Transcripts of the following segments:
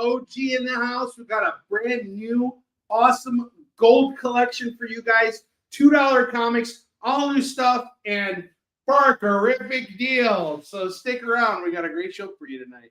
OG in the house. We've got a brand new, awesome gold collection for you guys. $2 comics, all new stuff, and Barkerific deal. So stick around. We got a great show for you tonight.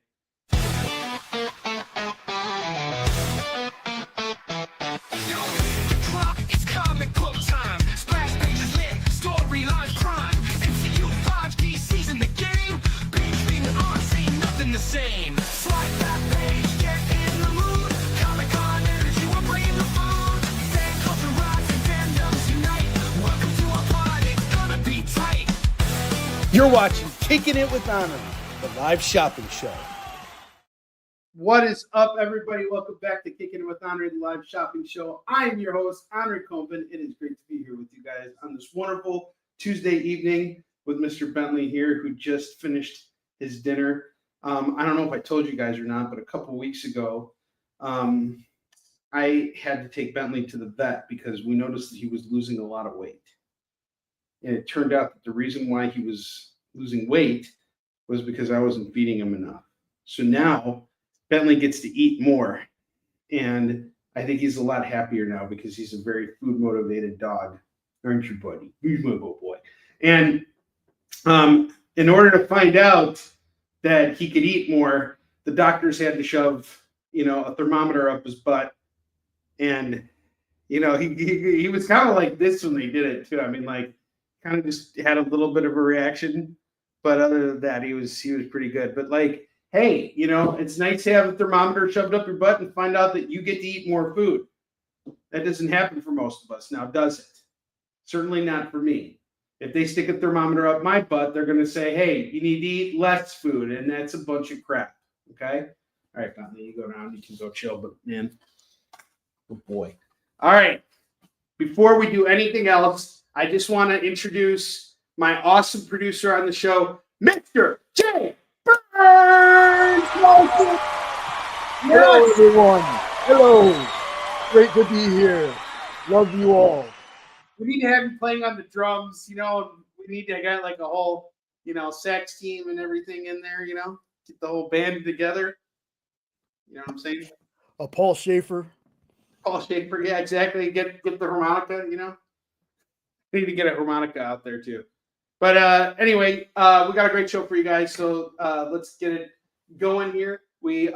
Same. Slide that page, get in the mood. Comic-Con energy, we're bringing the food. Fan culture rise and fandoms unite. Welcome to our pod, it's gonna be tight. You're watching Kickin It With Onrie, the live shopping show. What is up, everybody? Welcome back to Kickin It With Onrie, the live shopping show. I am your host, Onrie Kompan. It is great to be here with you guys on this wonderful Tuesday evening with Mr. Bentley here, who just finished his dinner. I don't know if I told you guys or not, but a couple weeks ago, I had to take Bentley to the vet because we noticed that he was losing a lot of weight. And it turned out that the reason why he was losing weight was because I wasn't feeding him enough. So now Bentley gets to eat more. And I think he's a lot happier now because he's a very food-motivated dog. Aren't you, buddy? He's my little boy. And in order to find out that he could eat more, the doctors had to shove, a thermometer up his butt. And, he was kind of like this when they did it too. I mean, like, kind of just had a little bit of a reaction. But other than that, he was pretty good. But like, hey, it's nice to have a thermometer shoved up your butt and find out that you get to eat more food. That doesn't happen for most of us now, does it? Certainly not for me. If they stick a thermometer up my butt, they're going to say, hey, you need to eat less food, and that's a bunch of crap, okay? All right, Bentley, you go down. You can go chill, but, man, good boy. All right, before we do anything else, I just want to introduce my awesome producer on the show, Mr. Jay Burns! Hello, everyone. Hello. Great to be here. Love you all. We need to have you playing on the drums, we need to get like a whole, sax team and everything in there, get the whole band together. You know what I'm saying? Paul Schaefer. Paul Schaefer, yeah, exactly. Get the harmonica, We need to get a harmonica out there too. But anyway, we got a great show for you guys, so let's get it going here. We,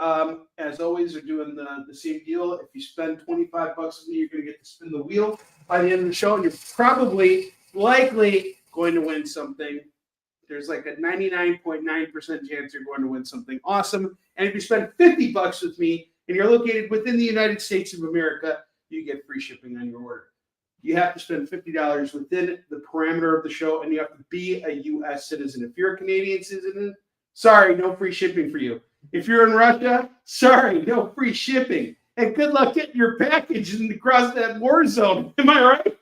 as always, are doing the same deal. If you spend $25 with me, you're going to get to spin the wheel by the end of the show, and you're probably, likely going to win something. There's like a 99.9% chance you're going to win something awesome. And if you spend $50 with me, and you're located within the United States of America, you get free shipping on your order. You have to spend $50 within the parameter of the show, and you have to be a U.S. citizen. If you're a Canadian citizen, sorry, no free shipping for you. If you're in Russia, sorry, no free shipping. And good luck getting your package across that war zone. Am I right?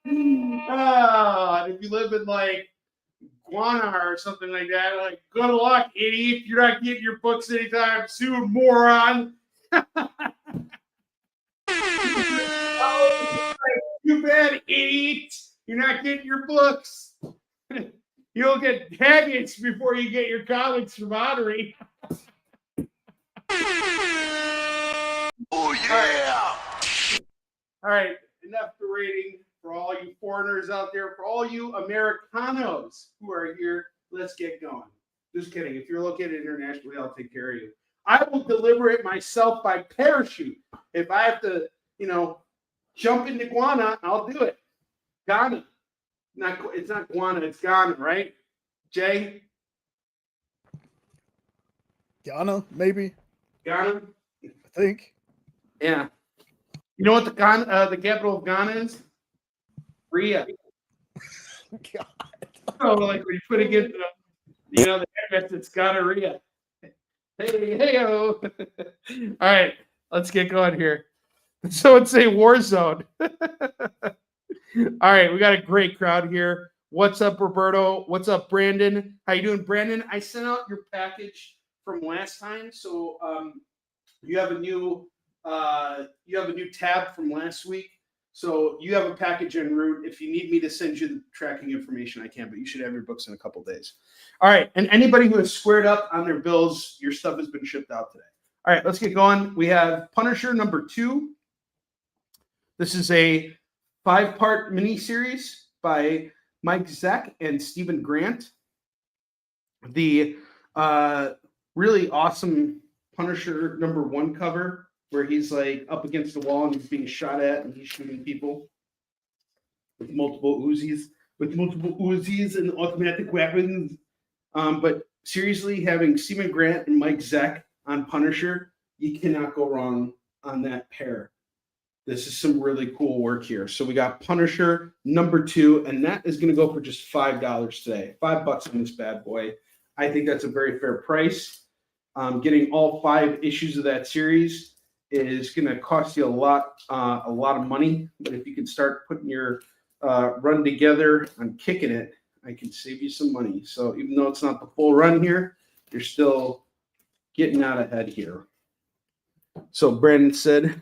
And if you live in like Guana or something like that, like, good luck, idiot. You're not getting your books anytime soon, moron. Too bad, idiot. You're not getting your books. You'll get packets before you get your comics from Onrie. Oh, yeah! All right, enough berating for all you foreigners out there, for all you Americanos who are here. Let's get going. Just kidding. If you're located internationally, I'll take care of you. I will deliver it myself by parachute. If I have to, jump into Guana, I'll do it. Ghana. It's not Guana, it's Ghana, right? Jay? Ghana, maybe. Ghana? I think. Yeah. You know what the capital of Ghana is? Ria. God. Oh, like when you put it in the address, it's gonorrhea. Hey-o. All right, let's get going here. So it's a war zone. All right, we got a great crowd here. What's up, Roberto? What's up, Brandon? How you doing, Brandon? I sent out your package from last time, so you have a new tab from last week. So you have a package en route. If you need me to send you the tracking information, I can, but you should have your books in a couple days. All right. And anybody who has squared up on their bills, your stuff has been shipped out today. All right, let's get going. We have Punisher number 2. This is a 5-part miniseries by Mike Zeck and Stephen Grant. The really awesome Punisher number 1 cover where he's like up against the wall and he's being shot at and he's shooting people with multiple Uzis and automatic weapons. But seriously, having Stephen Grant and Mike Zeck on Punisher, you cannot go wrong on that pair. This is some really cool work here. So we got Punisher number 2, and that is going to go for just $5 today. $5 on this bad boy. I think that's a very fair price. Getting all 5 issues of that series is going to cost you a lot of money. But if you can start putting your run together on Kickin It, I can save you some money. So even though it's not the full run here, you're still getting out ahead here. So Brandon said,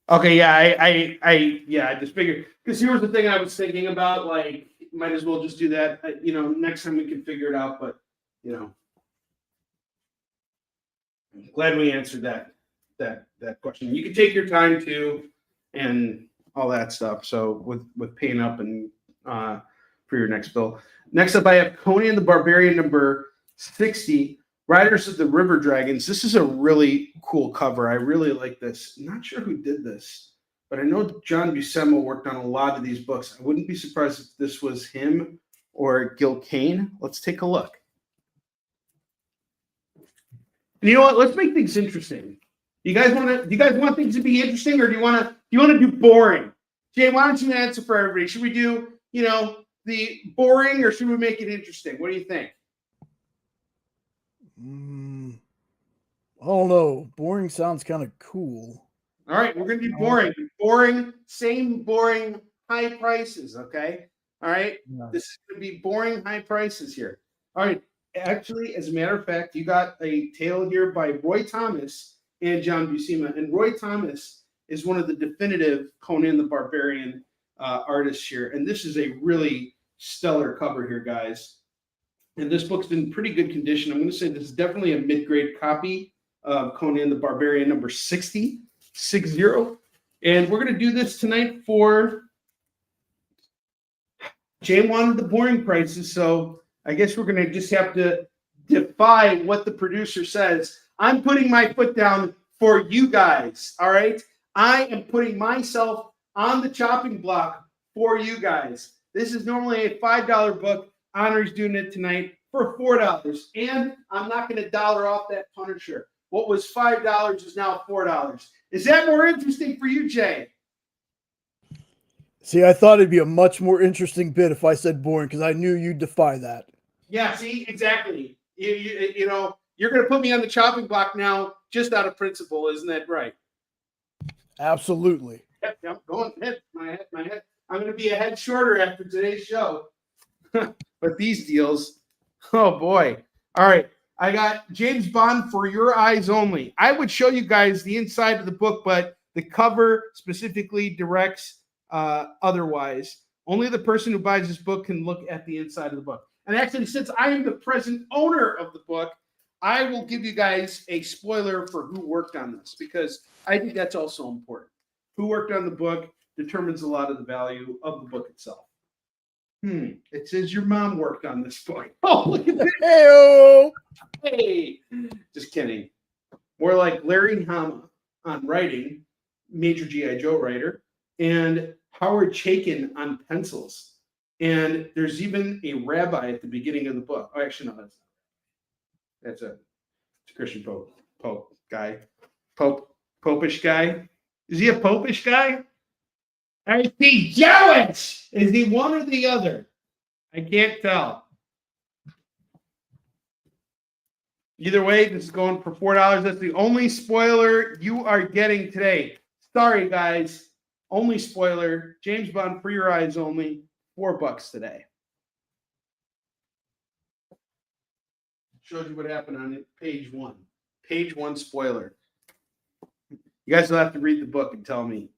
okay, yeah, I just figured, because here was the thing I was thinking about, like, might as well just do that. Next time we can figure it out, but, I'm glad we answered that question. You can take your time too, and all that stuff. So with paying up and for your next bill. Next up, I have Conan the Barbarian number 60, Riders of the River Dragons. This is a really cool cover. I really like this. Not sure who did this, but I know John Buscema worked on a lot of these books. I wouldn't be surprised if this was him or Gil Kane. Let's take a look. And you know what? Let's make things interesting. Do you guys want things to be interesting, or do you want to do boring? Jay, why don't you answer for everybody? Should we do, the boring, or should we make it interesting? What do you think? I don't know. Boring sounds kind of cool. All right, we're going to do boring. Boring, same boring, high prices, okay? All right? Yeah. This is going to be boring, high prices here. All right, actually, as a matter of fact, you got a tale here by Roy Thomas and John Buscema. And Roy Thomas is one of the definitive Conan the Barbarian artists here. And this is a really stellar cover here, guys. And this book's in pretty good condition. I'm going to say this is definitely a mid-grade copy of Conan the Barbarian number 60. And we're going to do this tonight for Jay wanted the boring prices, so I guess we're going to just have to defy what the producer says. I'm putting my foot down for you guys, all right? I am putting myself on the chopping block for you guys. This is normally a $5 book. Onrie's doing it tonight for $4. And I'm not going to dollar off that Punisher. What was $5 is now $4. Is that more interesting for you, Jay? See, I thought it'd be a much more interesting bit if I said boring, because I knew you'd defy that. Yeah, see, exactly. You're going to put me on the chopping block now just out of principle, isn't that right? Absolutely. Yep, I'm going head. My head. I'm going to be a head shorter after today's show. But these deals, oh boy. All right. I got James Bond for your eyes only. I would show you guys the inside of the book, but the cover specifically directs otherwise. Only the person who buys this book can look at the inside of the book. And actually, since I am the present owner of the book, I will give you guys a spoiler for who worked on this, because I think that's also important. Who worked on the book determines a lot of the value of the book itself. It says your mom worked on this book. Oh, look at this. Hey-o! Hey, just kidding. More like Larry Hama on writing, major G.I. Joe writer, and Howard Chaykin on pencils. And there's even a rabbi at the beginning of the book. Oh, actually, no, that's a Christian Pope guy. Popish guy. Is he a Popish guy? Is he Jewish? Is he one or the other? I can't tell. Either way, this is going for $4. That's the only spoiler you are getting today. Sorry, guys. Only spoiler. James Bond for your eyes only. $4 today. Shows you what happened on page 1. Page 1 spoiler. You guys will have to read the book and tell me.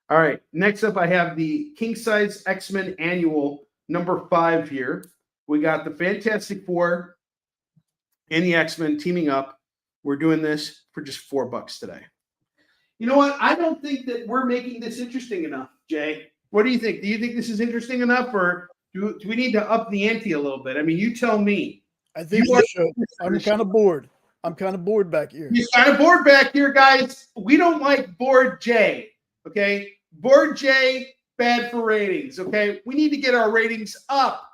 All right. Next up, I have the King Size X-Men Annual number 5 here. We got the Fantastic Four and the X-Men teaming up. We're doing this for just $4 today. You know what? I don't think that we're making this interesting enough, Jay. What do you think? Do you think this is interesting enough, or do we need to up the ante a little bit? I mean, you tell me. I think You we should. I'm kind of bored. back here. He's kind of bored back here, guys. We don't like bored Jay, okay? Bored Jay, bad for ratings, okay? We need to get our ratings up.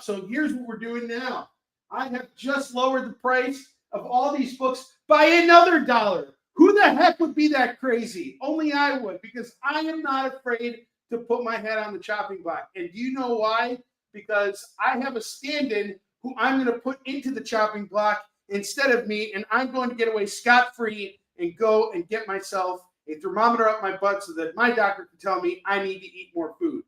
So here's what we're doing now. I have just lowered the price of all these books by another $1. Who the heck would be that crazy? Only I would, because I am not afraid to put my head on the chopping block. And do you know why? Because I have a stand-in who I'm going to put into the chopping block instead of me, and I'm going to get away scot-free and go and get myself a thermometer up my butt so that my doctor can tell me I need to eat more food.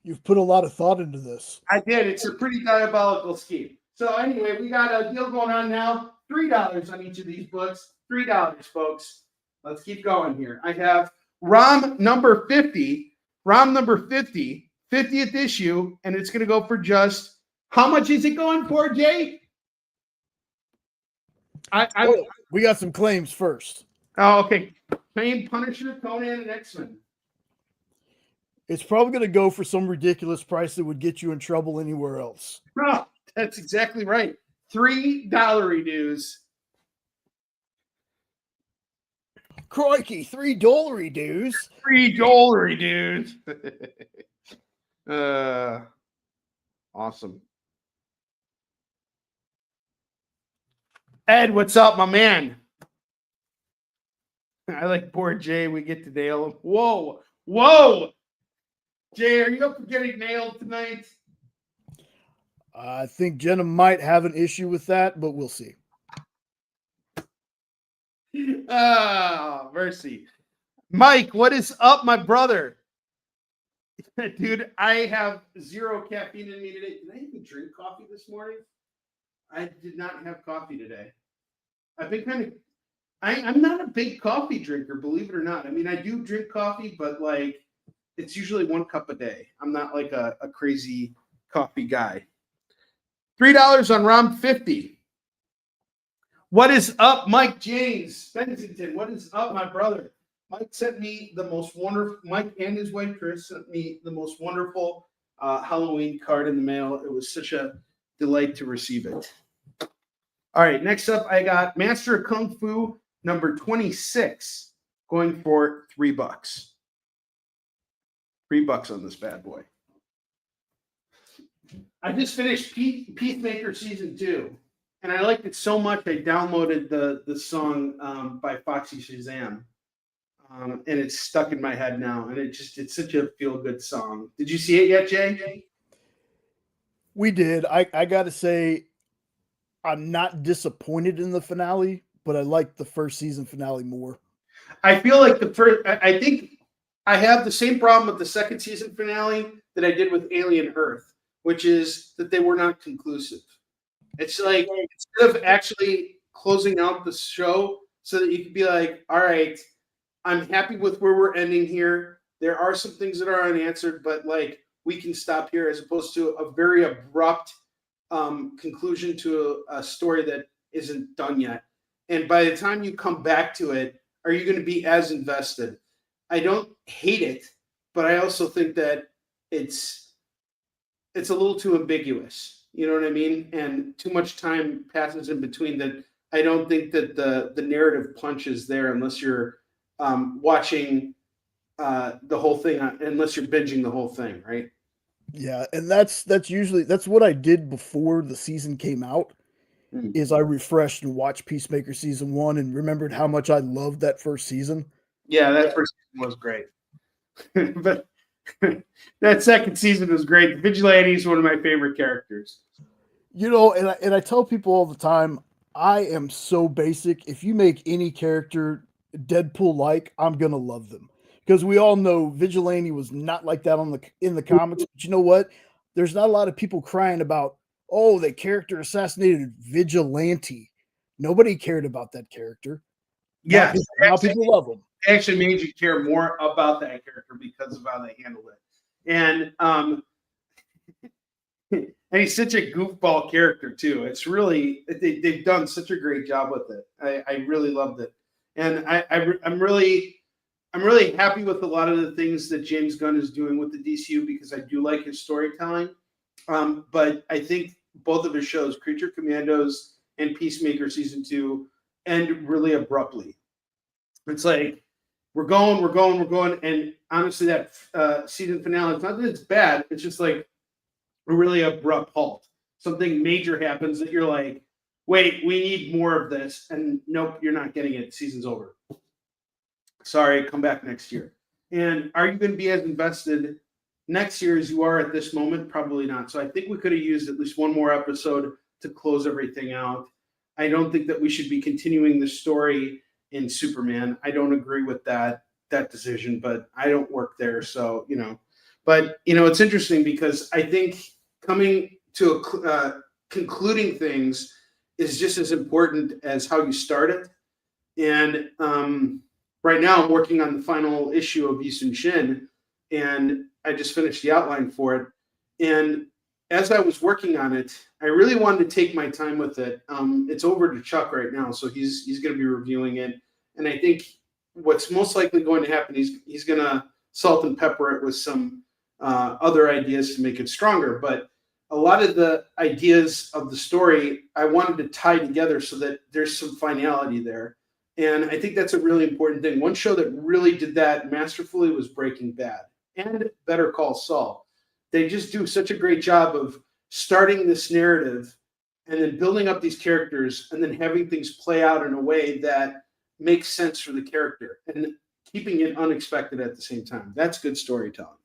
You've put a lot of thought into this. I did. It's a pretty diabolical scheme. So anyway, we got a deal going on now. $3 on each of these books. $3, folks. Let's keep going here. I have ROM number 50. ROM number 50, 50th issue, and it's going to go for just, how much is it going for, Jay? We got some claims first. Oh, okay. Fame, Punisher, Conan, and X-Men. It's probably going to go for some ridiculous price that would get you in trouble anywhere else. Oh, that's exactly right. $3 dues. Crikey, $3 dues. $3 dues. Awesome. Ed, what's up, my man? I like poor Jay. We get to nail him. Whoa. Jay, are you up for getting nailed tonight? I think Jenna might have an issue with that, but we'll see. Ah, mercy. Mike, what is up, my brother? Dude, I have 0 caffeine in me today. Did I even drink coffee this morning? I did not have coffee today. I've been I'm not a big coffee drinker, believe it or not. I mean, I do drink coffee, but like it's usually 1 cup a day. I'm not like a crazy coffee guy. $3 on ROM 50. What is up, Mike James Bensington? What is up, my brother? Mike sent me the most wonderful. Mike and his wife Chris sent me the most wonderful Halloween card in the mail. It was such a delight to receive it. All right, next up, I got Master of Kung Fu number 26, going for $3. $3 on this bad boy. I just finished Peacemaker season 2, and I liked it so much I downloaded the song by Foxy Shazam, and it's stuck in my head now. And it's such a feel good song. Did you see it yet, Jay? We did. I got to say, I'm not disappointed in the finale, but I like the first season finale more. I feel like the first. I think I have the same problem with the second season finale that I did with Alien Earth, which is that they were not conclusive. It's like instead of actually closing out the show so that you could be like, all right, I'm happy with where we're ending here. There are some things that are unanswered, but like we can stop here, as opposed to a very abrupt conclusion to a story that isn't done yet. And by the time you come back to it, are you going to be as invested? I don't hate it, but I also think that it's a little too ambiguous. You know what I mean? And too much time passes in between that. I don't think that the narrative punch is there unless you're watching the whole thing, unless you're binging the whole thing, right? Yeah, and that's usually what I did before the season came out. Is I refreshed and watched Peacemaker season 1 and remembered how much I loved that first season. Yeah, that first season was great. But that second season was great. The Vigilante is one of my favorite characters. You know, and I tell people all the time, I am so basic. If you make any character Deadpool-like, I'm going to love them. Because we all know Vigilante was not like that in the comics. But you know what? There's not a lot of people crying about, oh, the character assassinated Vigilante. Nobody cared about that character. Yes, Now people love him. it actually made you care more about that character because of how they handled it. And he's such a goofball character too. It's really they've done such a great job with it. I really loved it, and I'm really happy with a lot of the things that James Gunn is doing with the DCU because I do like his storytelling. But I think both of his shows, Creature Commandos and Peacemaker season 2, end really abruptly. It's like we're going, and honestly, that season finale. It's not that it's bad. It's just like a really abrupt halt. Something major happens that you're like, wait, we need more of this, and nope, you're not getting it. Season's over. Sorry, come back next year. And are you going to be as invested next year as you are at this moment? Probably not. So I think we could have used at least one more episode to close everything out. I don't think that we should be continuing the story in Superman. I don't agree with that decision, but I don't work there. So, but it's interesting because I think coming to concluding things is just as important as how you start it. And right now I'm working on the final issue of Yisun Shin, and I just finished the outline for it. And as I was working on it, I really wanted to take my time with it. It's over to Chuck right now, so he's going to be reviewing it. And I think what's most likely going to happen, he's going to salt and pepper it with some other ideas to make it stronger. But a lot of the ideas of the story I wanted to tie together so that there's some finality there. And I think that's a really important thing. One show that really did that masterfully was Breaking Bad and Better Call Saul. They just do such a great job of starting this narrative and then building up these characters and then having things play out in a way that makes sense for the character and keeping it unexpected at the same time. That's good storytelling.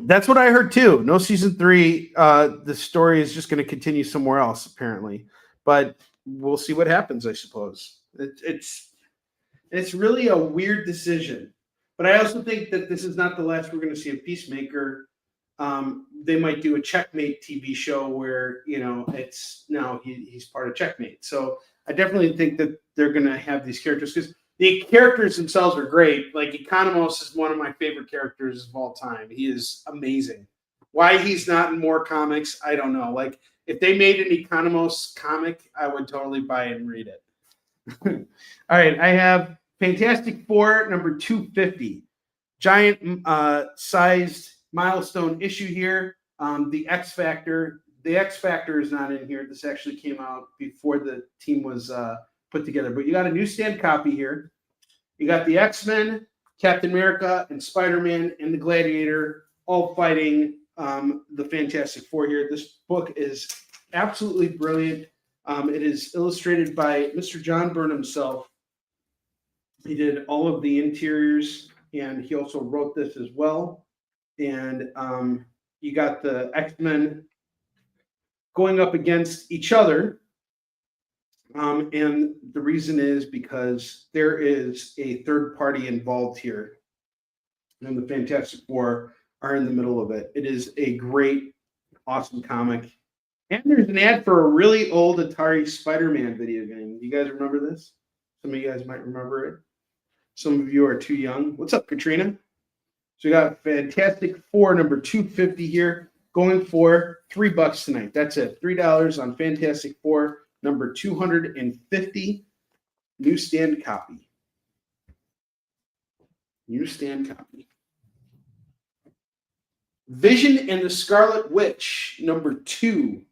That's what I heard too. No season 3. The story is just going to continue somewhere else, apparently. But we'll see what happens, I suppose. It's really a weird decision. But I also think that this is not the last we're going to see of Peacemaker. They might do a Checkmate TV show where, it's now he's part of Checkmate. So I definitely think that they're going to have these characters because the characters themselves are great. Like Economos is one of my favorite characters of all time. He is amazing. Why he's not in more comics, I don't know. Like if they made an Economos comic, I would totally buy it and read it. All right, I have Fantastic Four number 250, giant sized milestone issue here. The X Factor. The X Factor is not in here. This actually came out before the team was put together. But you got a newsstand copy here. You got the X-Men, Captain America, and Spider-Man and the Gladiator all fighting the Fantastic Four here. This book is absolutely brilliant. It is illustrated by Mr. John Byrne himself. He did all of the interiors, and he also wrote this as well. And you got the X-Men going up against each other. And the reason is because there is a third party involved here. And the Fantastic Four are in the middle of it. It is a great, awesome comic. And there's an ad for a really old Atari Spider-Man video game. Do you guys remember this? Some of you guys might remember it. Some of you are too young. What's up, Katrina? So we got Fantastic Four number 250 here, going for $3 tonight. That's it. $3 on Fantastic Four number 250. Newsstand copy. Newsstand copy. Vision and the Scarlet Witch number 2.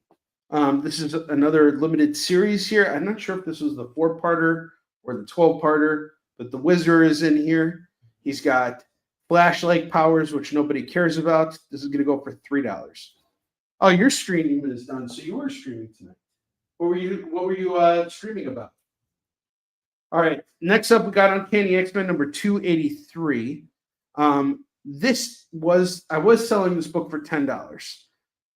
This is another limited series here. I'm not sure if this was the 4-parter or the 12-parter, but the Wizard is in here. He's got flashlight powers, which nobody cares about. This is going to go for $3. Oh, your streaming is done, so you were streaming tonight. What were you streaming about? All right. Next up, we got Uncanny X-Men number 283. I was selling this book for $10.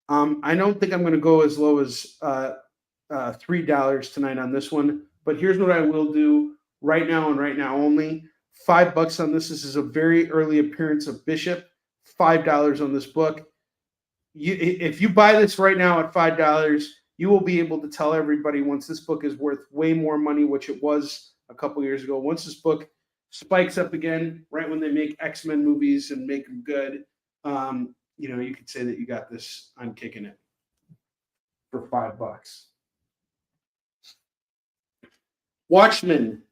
I don't think I'm going to go as low as $3 tonight on this one. But here's what I will do right now and right now only. $5 on this. This is a very early appearance of Bishop. $5 on this book. if you buy this right now at $5, you will be able to tell everybody once this book is worth way more money, which it was a couple years ago. Once this book spikes up again, right when they make X-Men movies and make them good, you could say that you got this on Kickin It for $5. Watchmen,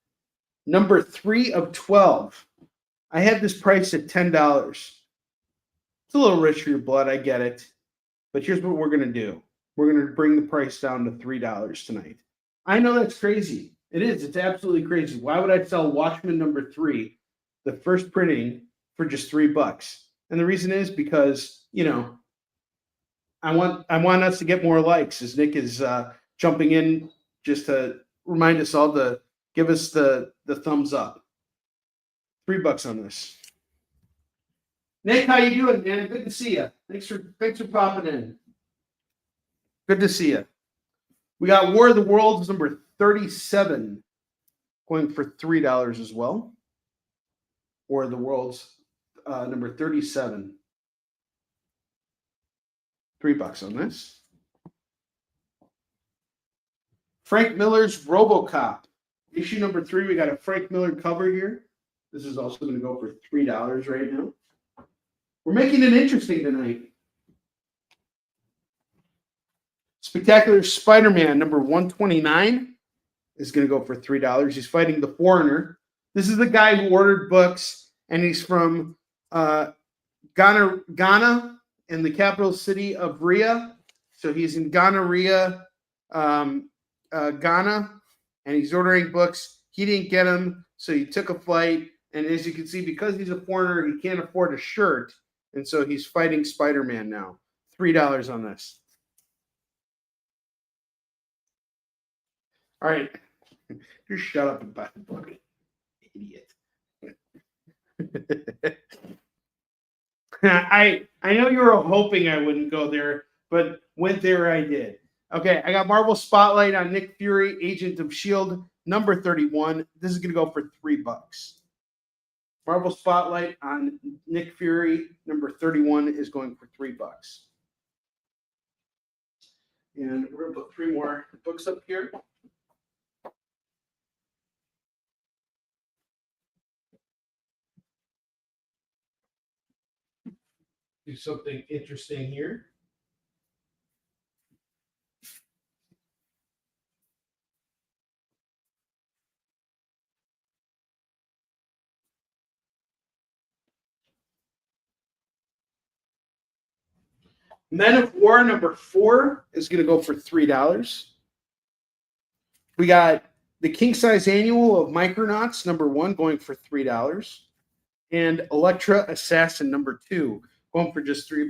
number 3 of 12. I had this priced at $10. It's a little rich for your blood, I get it. But here's what we're going to do. We're going to bring the price down to $3 tonight. I know that's crazy. It is. It's absolutely crazy. Why would I sell Watchmen number 3, the first printing, for just $3? And the reason is because, I want us to get more likes, as Nick is jumping in just to remind us all to give us the thumbs up. $3 on this. Nick, how you doing, man? Good to see you. Thanks for popping in. Good to see you. We got War of the Worlds number 37 going for $3 as well. War of the Worlds number 37. $3 on this. Frank Miller's RoboCop. Issue number 3, we got a Frank Miller cover here. This is also going to go for $3 right now. We're making it interesting tonight. Spectacular Spider-Man number 129 is going to go for $3. He's fighting the Foreigner. This is the guy who ordered books, and he's from Ghana, in the capital city of Ria. So he's in Ghana, Ghana, and he's ordering books. He didn't get them, so he took a flight. And as you can see, because he's a foreigner, he can't afford a shirt. And so he's fighting Spider-Man now. $3 on this. All right. Just shut up and buy the book. Idiot. I know you were hoping I wouldn't go there, but went there I did. Okay, I got Marvel Spotlight on Nick Fury, Agent of S.H.I.E.L.D., number 31. This is going to go for $3. Marvel Spotlight on Nick Fury, number 31, is going for $3. And we're going to put 3 more books up here. Do something interesting here. Men of War number 4 is going to go for $3. We got the King Size Annual of Micronauts number 1 going for $3. And Elektra Assassin number 2 going for just $3.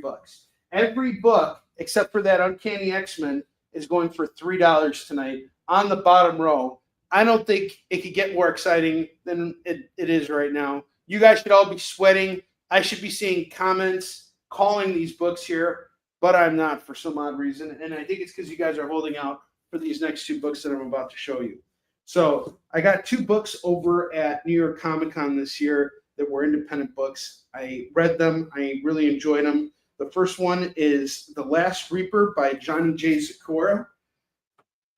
Every book, except for that Uncanny X-Men, is going for $3 tonight on the bottom row. I don't think it could get more exciting than it is right now. You guys should all be sweating. I should be seeing comments calling these books here, but I'm not for some odd reason. And I think it's because you guys are holding out for these next 2 books that I'm about to show you. So I got 2 books over at New York Comic Con this year that were independent books. I read them. I really enjoyed them. The first one is The Last Reaper by Johnny J. Segura.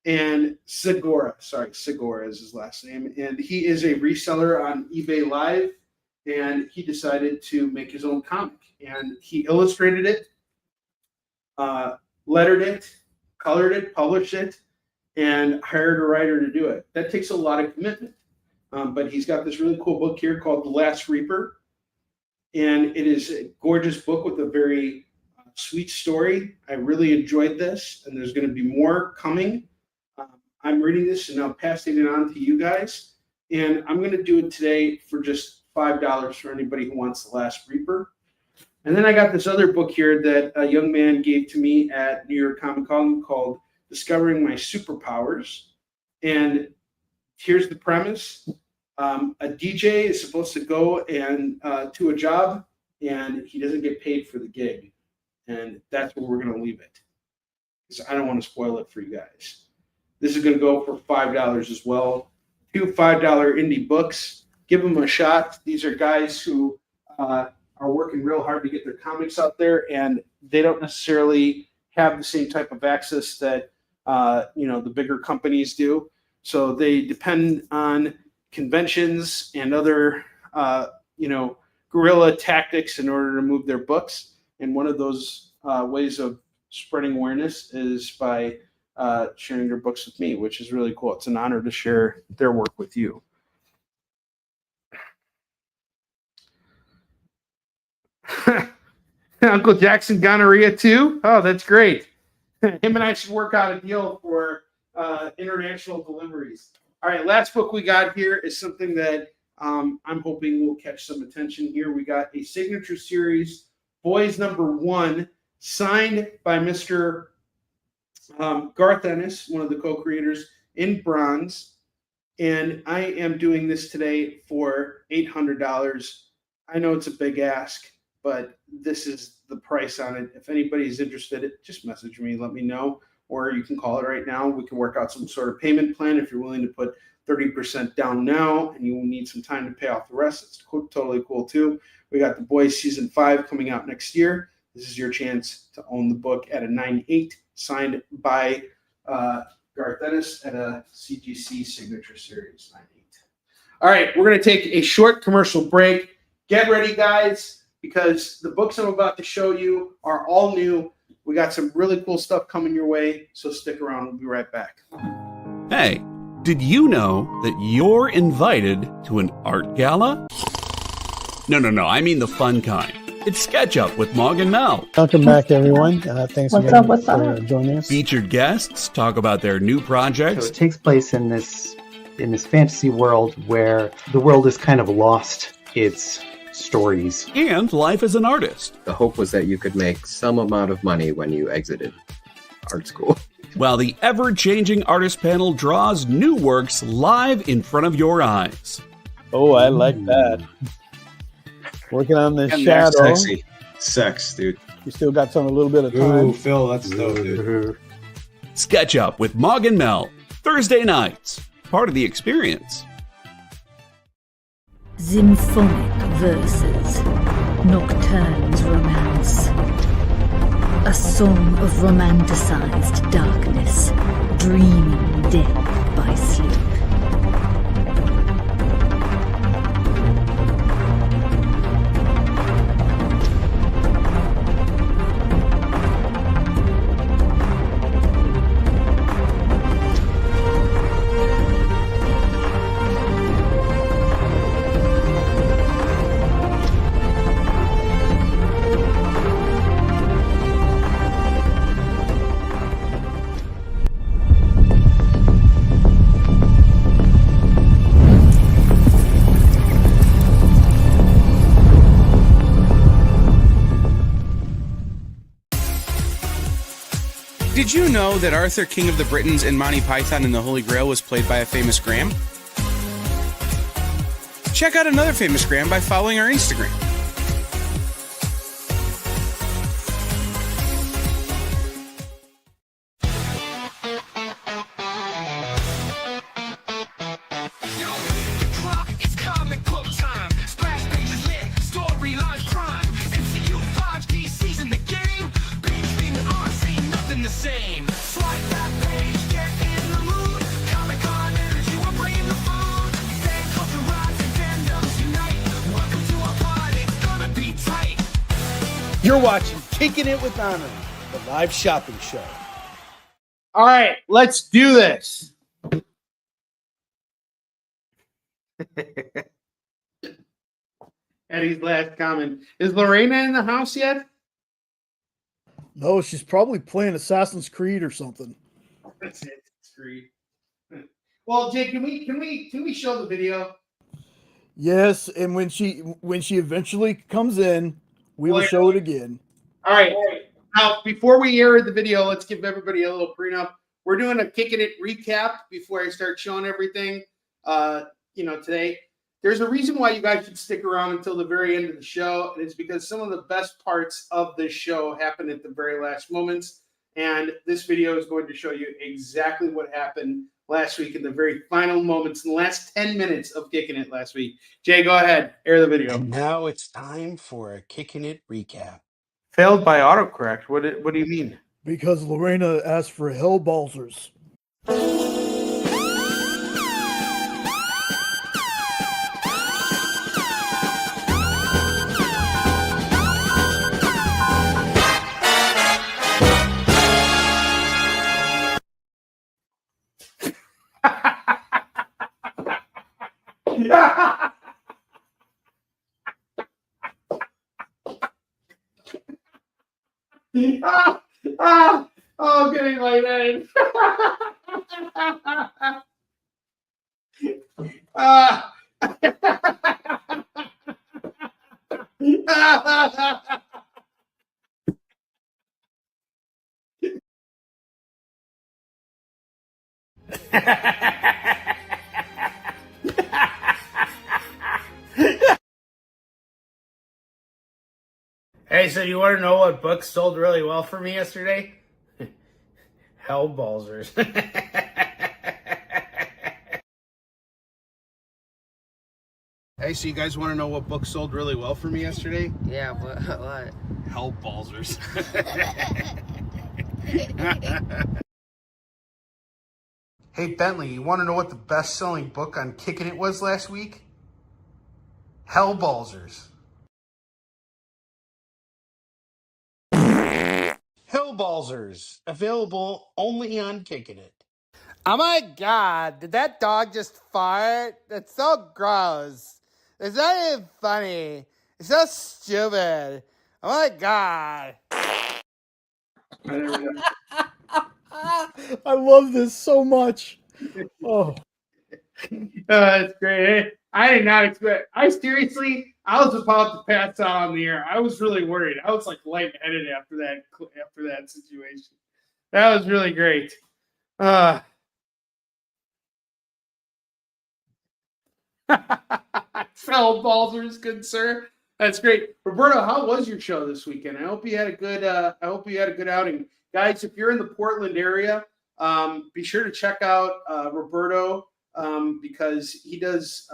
And Segura is his last name. And he is a reseller on eBay Live. And he decided to make his own comic. And he illustrated it, lettered it, colored it, published it, and hired a writer to do it. That takes a lot of commitment. But he's got this really cool book here called The Last Reaper. And it is a gorgeous book with a very sweet story. I really enjoyed this, and there's going to be more coming. I'm reading this and now passing it on to you guys. And I'm going to do it today for just $5 for anybody who wants The Last Reaper. And then I got this other book here that a young man gave to me at New York Comic Con called Discovering My Superpowers. And here's the premise. A DJ is supposed to go and to a job, and he doesn't get paid for the gig. And that's where we're going to leave it. So I don't want to spoil it for you guys. This is going to go for $5 as well. 2 $5 indie books. Give them a shot. These are guys who are working real hard to get their comics out there, and they don't necessarily have the same type of access that the bigger companies do. So they depend on conventions and other guerrilla tactics in order to move their books. And one of those ways of spreading awareness is by sharing their books with me, which is really cool. It's an honor to share their work with you. Uncle Jackson gonorrhea too? Oh, that's great. Him and I should work out a deal for international deliveries. All right, last book we got here is something that I'm hoping will catch some attention here. We got a signature series, Boys #1, signed by Mr. Garth Ennis, one of the co-creators, in bronze. And I am doing this today for $800. I know it's a big ask, but this is the price on it. If anybody's interested, just message me, let me know, or you can call it right now. We can work out some sort of payment plan if you're willing to put 30% down now and you will need some time to pay off the rest. It's totally cool too. We got The Boys Season 5 coming out next year. This is your chance to own the book at a 9.8, signed by Garth Ennis at a CGC signature series 9.8. All right, we're going to take a short commercial break. Get ready, guys, because the books I'm about to show you are all new. We got some really cool stuff coming your way, so stick around. We'll be right back. Hey, did you know that you're invited to an art gala? No, I mean the fun kind. It's SketchUp with Mog and Mel. Welcome back, everyone. Thanks again for joining us. Featured guests talk about their new projects. So it takes place in this fantasy world where the world has kind of lost its stories. And life as an artist. The hope was that you could make some amount of money when you exited art school. While the ever-changing artist panel draws new works live in front of your eyes. Oh, I like that. Working on the And shadow. sexy. Sex, dude. You still got a little bit of time. Ooh, Phil, that's dope, dude. SketchUp with Mog and Mel. Thursday nights. Part of the experience. Symphonic verses, Nocturne's romance. A song of romanticized darkness, dreaming death by sleep. Did you know that Arthur, King of the Britons, in Monty Python and the Holy Grail was played by a famous Graham? Check out another famous Graham by following our Instagram. You're watching Kickin It With Onrie, the live shopping show. All right, let's do this. Eddie's last comment. Is Lorena in the house yet? No, she's probably playing Assassin's Creed or something. That's it. Creed. Well, Jake, can we show the video? Yes, and when she eventually comes in, we will show it again. All right. Now, before we air the video, let's give everybody a little prenup. We're doing a Kickin' It recap before I start showing everything. Today. There's a reason why you guys should stick around until the very end of the show, and it's because some of the best parts of this show happen at the very last moments. And this video is going to show you exactly what happened last week in the very final moments, in the last 10 minutes of Kickin' It last week. Jay, go ahead. Air the video. And now it's time for a Kickin' It recap. Failed by autocorrect. What do you mean? Because Lorena asked for Hellbalzers. Oh, I'm getting lightheaded. Ah. Hey, so you want to know what book sold really well for me yesterday? Hellbalzers. Hey, so you guys want to know what book sold really well for me yesterday? Yeah, what? Hellbalzers. Hey, Bentley, you want to know what the best-selling book on Kickin' It was last week? Hellbalzers. Hellbalzers, available only on Kickin' It. Oh my god, did that dog just fart? That's so gross. It's not even funny. It's so stupid. Oh my god. I love this so much. Oh, That's great. I did not expect. I was about to pass out on the air. I was really worried. I was like lightheaded after that situation. That was really great. Fellow Balzers, good sir. That's great. Roberto, how was your show this weekend? I hope you had a good outing. Guys, if you're in the Portland area, be sure to check out Roberto because he does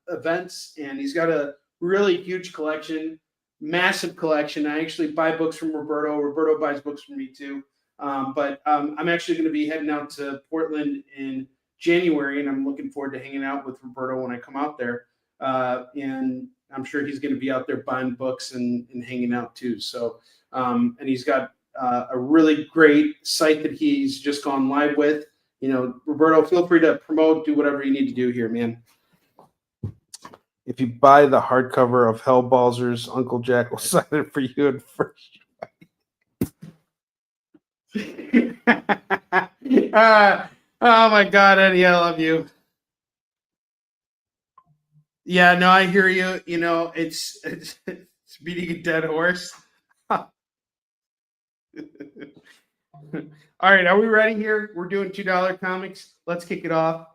events and he's got a really huge collection, massive collection. I actually buy books from Roberto. Roberto buys books from me too. But I'm actually going to be heading out to Portland in January, and I'm looking forward to hanging out with Roberto when I come out there. And I'm sure he's going to be out there buying books and hanging out too. So, and he's got a really great site that he's just gone live with. You know, Roberto, feel free to promote, do whatever you need to do here, man. If you buy the hardcover of Hellbalzers, Uncle Jack will sign it for you in first. Oh my God, Eddie, I love you. Yeah, no, I hear you. You know, it's beating a dead horse. All right, are we ready here? We're doing $2 comics. Let's kick it off.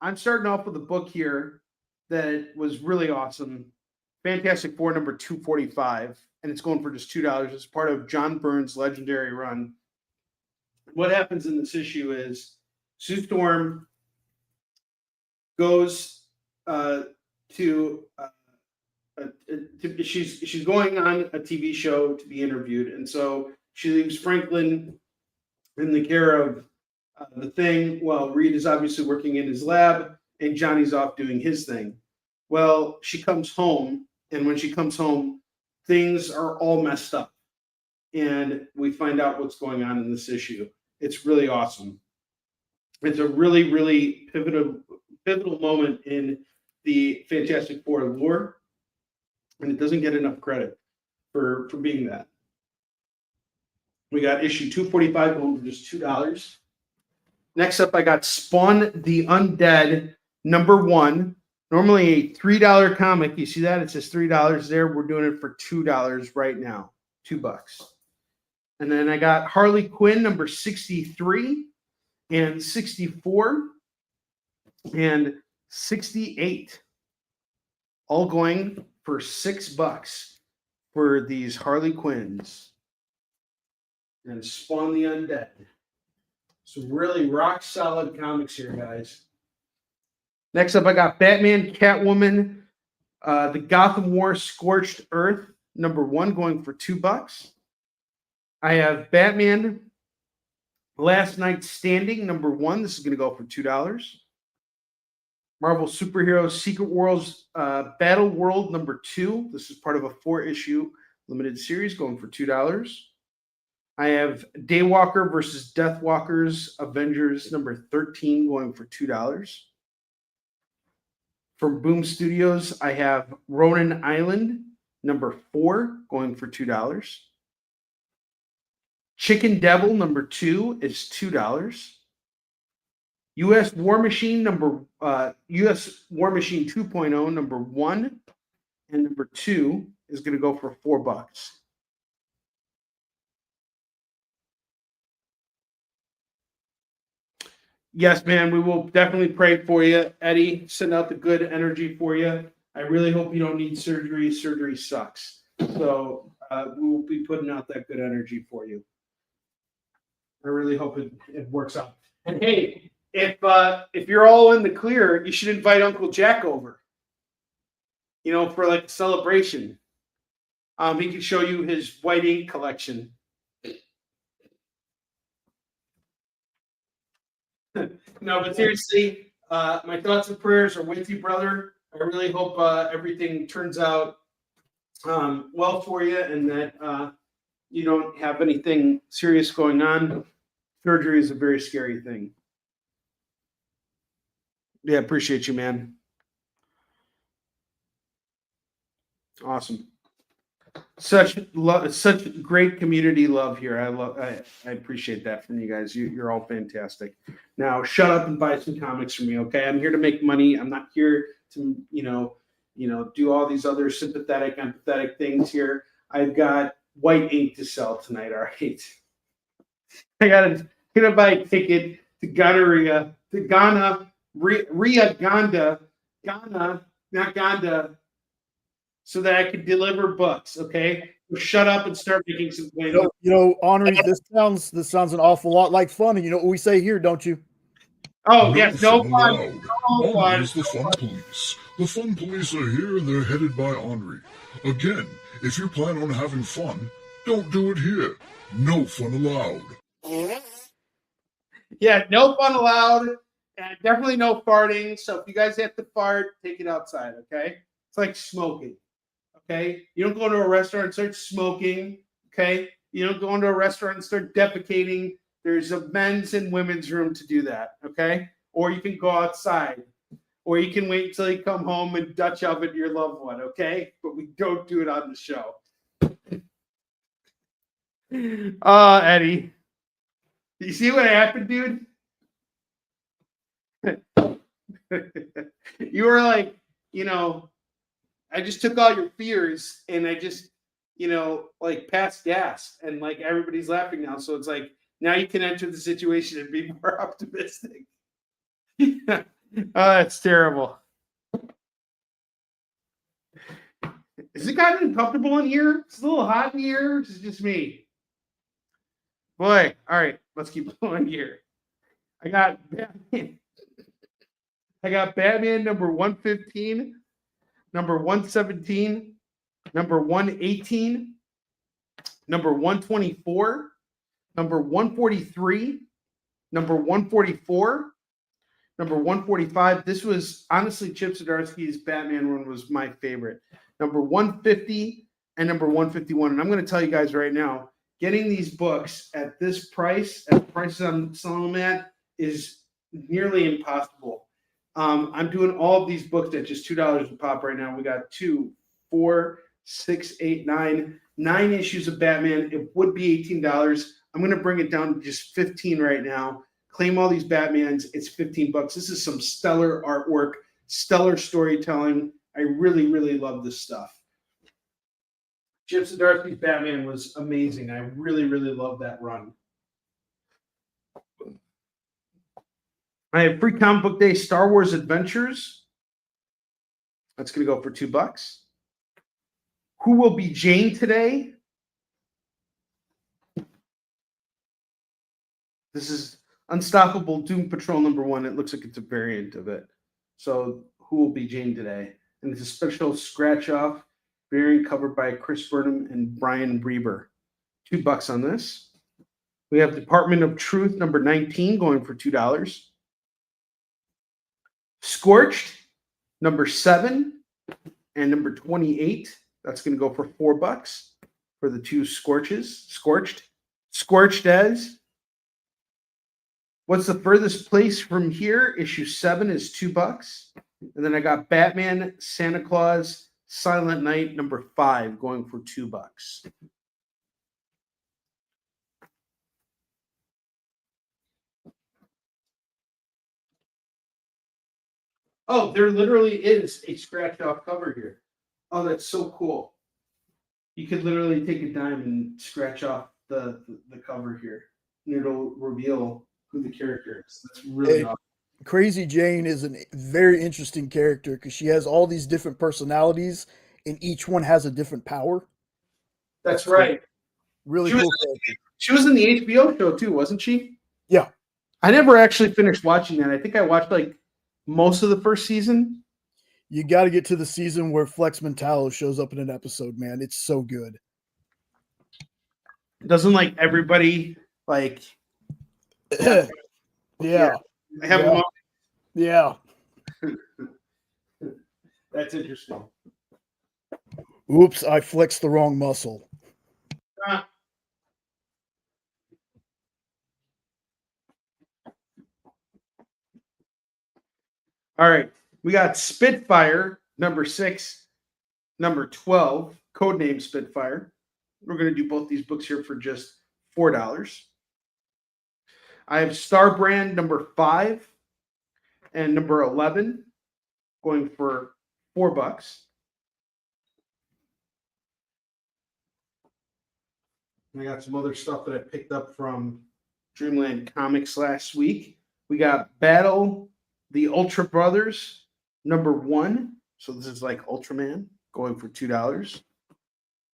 I'm starting off with a book here that was really awesome. Fantastic Four number 245, and it's going for just $2. It's part of John Byrne's legendary run. What happens in this issue is Sue Storm goes she's going on a TV show to be interviewed, and so she leaves Franklin in the care of the Thing. Well, Reed is obviously working in his lab, and Johnny's off doing his thing. Well, she comes home, and when she comes home, things are all messed up, and we find out what's going on in this issue. It's really awesome. It's a really, really pivotal moment in the Fantastic Four lore, and it doesn't get enough credit for being that. We got issue 245 going for just $2. Next up, I got Spawn the Undead #1. Normally a $3 comic. You see that? It says $3 there. We're doing it for $2 right now. $2. And then I got Harley Quinn number 63 and 64 and 68. All going for $6 for these Harley Quinns. And Spawn the Undead. Some really rock solid comics here, guys. Next up, I got Batman, Catwoman, the Gotham War Scorched Earth #1 going for $2. I have Batman Last Night Standing, number 1. This is going to go for $2. Marvel Superheroes Secret Worlds Battle World, number 2. This is part of a 4-issue limited series, going for $2. I have Daywalker versus Deathwalkers Avengers, number 13, going for $2. From Boom Studios, I have Ronin Island, number 4, going for $2. Chicken Devil, number 2, is $2. U.S. War Machine, U.S. War Machine 2.0, number 1 and number 2 is going to go for $4. Yes, man, we will definitely pray for you. Eddie, send out the good energy for you. I really hope you don't need surgery. Surgery sucks. So we will be putting out that good energy for you. I really hope it works out. And hey, if you're all in the clear, you should invite Uncle Jack over. You know, for like a celebration. He can show you his white ink collection. No, but seriously, my thoughts and prayers are with you, brother. I really hope everything turns out well for you and that you don't have anything serious going on. Surgery is a very scary thing. Yeah, appreciate you, man. Awesome. Such great community love here. I appreciate that from you guys. You're all fantastic. Now shut up and buy some comics from me, okay? I'm here to make money. I'm not here to do all these other sympathetic, empathetic things here. I've got white ink to sell tonight. All right. I gotta buy a ticket to Ghana, not Ghana, so that I can deliver books. Okay, so shut up and start making some plans. Onrie, this sounds an awful lot like fun. And you know what we say here, don't you? Oh yes, no fun. No fun. Is the fun police. The fun police are here and they're headed by Onrie. Again, if you plan on having fun, don't do it here. No fun allowed. Yeah, no fun allowed, and definitely no farting. So if you guys have to fart, take it outside, okay? It's like smoking, okay? You don't go into a restaurant and start smoking, okay? You don't go into a restaurant and start defecating. There's a men's and women's room to do that, okay? Or you can go outside, or you can wait until you come home and Dutch oven your loved one, okay? But we don't do it on the show. Eddie. You see what happened, dude? You were like, I just took all your fears and I just, like passed gas and like everybody's laughing now. So it's like, now you can enter the situation and be more optimistic. Oh, that's terrible. Is it gotten uncomfortable in here? It's a little hot in here. It's just me. Boy, all right, let's keep going here. I got Batman number 115, number 117, number 118, number 124, number 143, number 144, number 145. This was honestly Chip Zdarsky's Batman one was my favorite. Number 150 and number 151. And I'm going to tell you guys right now, getting these books at this price, at the prices I'm selling them at, is nearly impossible. I'm doing all of these books at just $2 a pop right now. We got 2, 4, 6, 8, 9 issues of Batman. It would be $18. I'm going to bring it down to just 15 right now. Claim all these Batmans. It's $15. This is some stellar artwork, stellar storytelling. I really, really love this stuff. Chip Zdarsky's Batman was amazing. I really, really love that run. I have Free Comic Book Day Star Wars Adventures. That's going to go for $2. Who Will Be Jane Today? This is Unstoppable Doom Patrol number 1. It looks like it's a variant of it. So Who Will Be Jane Today? And it's a special scratch-off variant covered by Chris Burnham and Brian Reber. $2 on this. We have Department of Truth number 19 going for $2. Scorched number 7 and number 28. That's going to go for $4 for the two Scorches. Scorched as. What's the furthest place from here? Issue 7 is $2. And then I got Batman, Santa Claus, Silent Night number 5 going for $2. Oh, there literally is a scratch off cover here. Oh, that's so cool. You could literally take a dime and scratch off the cover here, and it'll reveal who the character is. That's really awesome. Crazy Jane is a very interesting character because she has all these different personalities, and each one has a different power. That's right. Really cool character. She was in the HBO show too, wasn't she? Yeah. I never actually finished watching that. I think I watched like most of the first season. You got to get to the season where Flex Mentallo shows up in an episode, man. It's so good. Doesn't like everybody like yeah. Have a moment. Yeah. That's interesting. Oops, I flexed the wrong muscle. All right. We got Spitfire, number 6, number 12, codename Spitfire. We're going to do both these books here for just $4. I have Star Brand number 5 and number 11 going for $4. And I got some other stuff that I picked up from Dreamland Comics last week. We got Battle the Ultra Brothers number 1. So this is like Ultraman going for $2.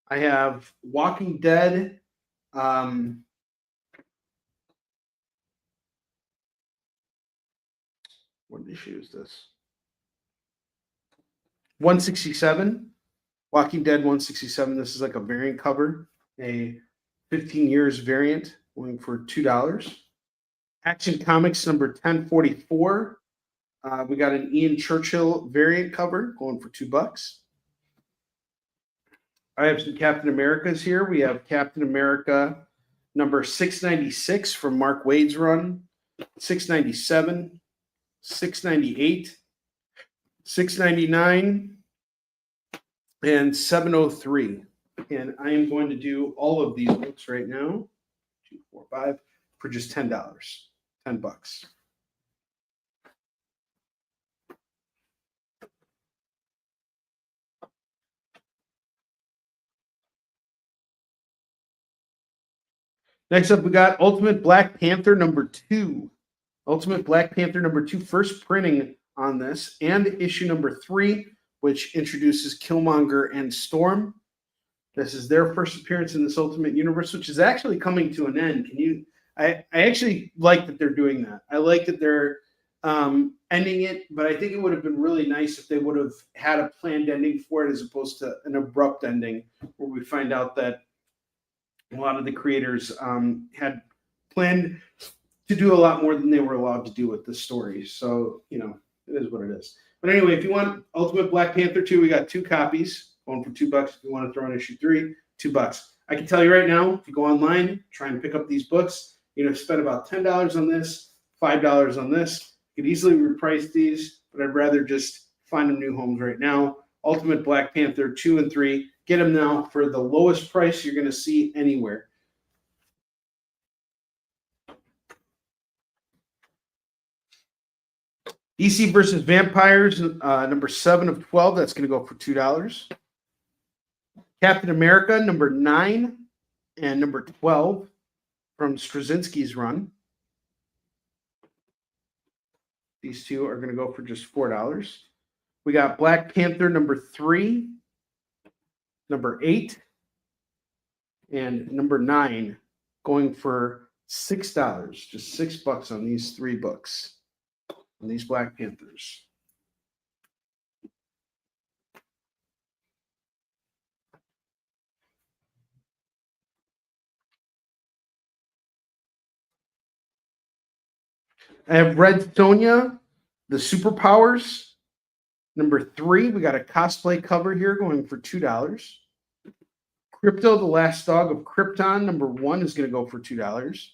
I have Walking Dead. What issue is this? 167. Walking Dead 167. This is like a variant cover, a 15 years variant going for $2. Action Comics number 1044. We got an Ian Churchill variant cover going for $2. I have some Captain Americas here. We have Captain America number 696 from Mark Waid's run, 697, 698, 699, and 703. And I am going to do all of these books right now, 2, 4, 5, for just $10. $10. Next up, we got Ultimate Black Panther number 2. Ultimate Black Panther number 2, first printing on this, and issue number 3, which introduces Killmonger and Storm. This is their first appearance in this Ultimate Universe, which is actually coming to an end. I actually like that they're doing that. I like that they're ending it, but I think it would have been really nice if they would have had a planned ending for it as opposed to an abrupt ending where we find out that a lot of the creators had planned to do a lot more than they were allowed to do with the story. So, it is what it is. But anyway, if you want Ultimate Black Panther 2, we got 2 copies, one for $2. If you want to throw in issue 3, $2. I can tell you right now, if you go online, try and pick up these books, spend about $10 on this, $5 on this. You could easily reprice these, but I'd rather just find them new homes right now. Ultimate Black Panther 2 and 3. Get them now for the lowest price you're going to see anywhere. DC versus Vampires, number 7 of 12. That's going to go for $2. Captain America, number 9 and number 12 from Straczynski's run. These two are going to go for just $4. We got Black Panther number 3, number 8, and number 9 going for $6. Just $6 on these 3 books, on these Black Panthers. I have Red Sonja, the Superpowers. Number 3, we got a cosplay cover here going for $2. Crypto, the Last Dog of Krypton, number 1 is going to go for $2.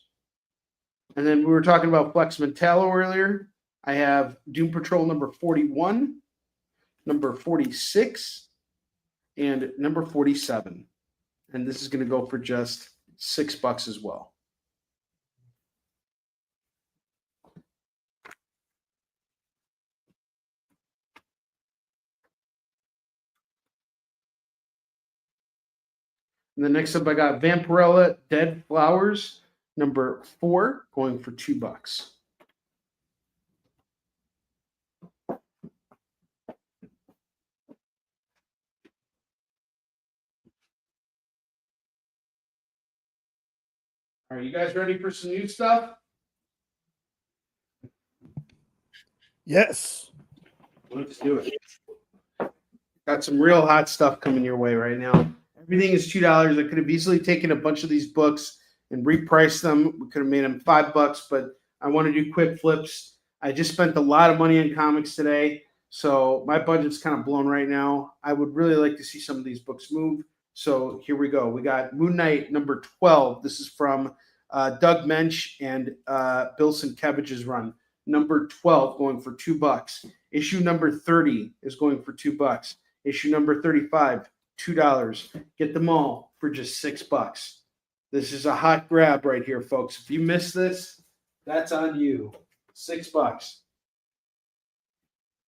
And then we were talking about Flex Mentallo earlier. I have Doom Patrol number 41, number 46, and number 47. And this is going to go for just $6 as well. And then next up, I got Vampirella Dead Flowers, number 4, going for $2. Are you guys ready for some new stuff? Yes. Let's do it. Got some real hot stuff coming your way right now. Everything is $2. I could have easily taken a bunch of these books and repriced them. We could have made them $5, but I want to do quick flips. I just spent a lot of money on comics today, so my budget's kind of blown right now. I would really like to see some of these books move. So here we go. We got Moon Knight number 12. This is from Doug Mensch and Bill Sienkiewicz's run. Number 12 going for $2. Issue number 30 is going for $2. Issue number 35, $2. Get them all for just $6. This is a hot grab right here, folks. If you miss this, that's on you. $6.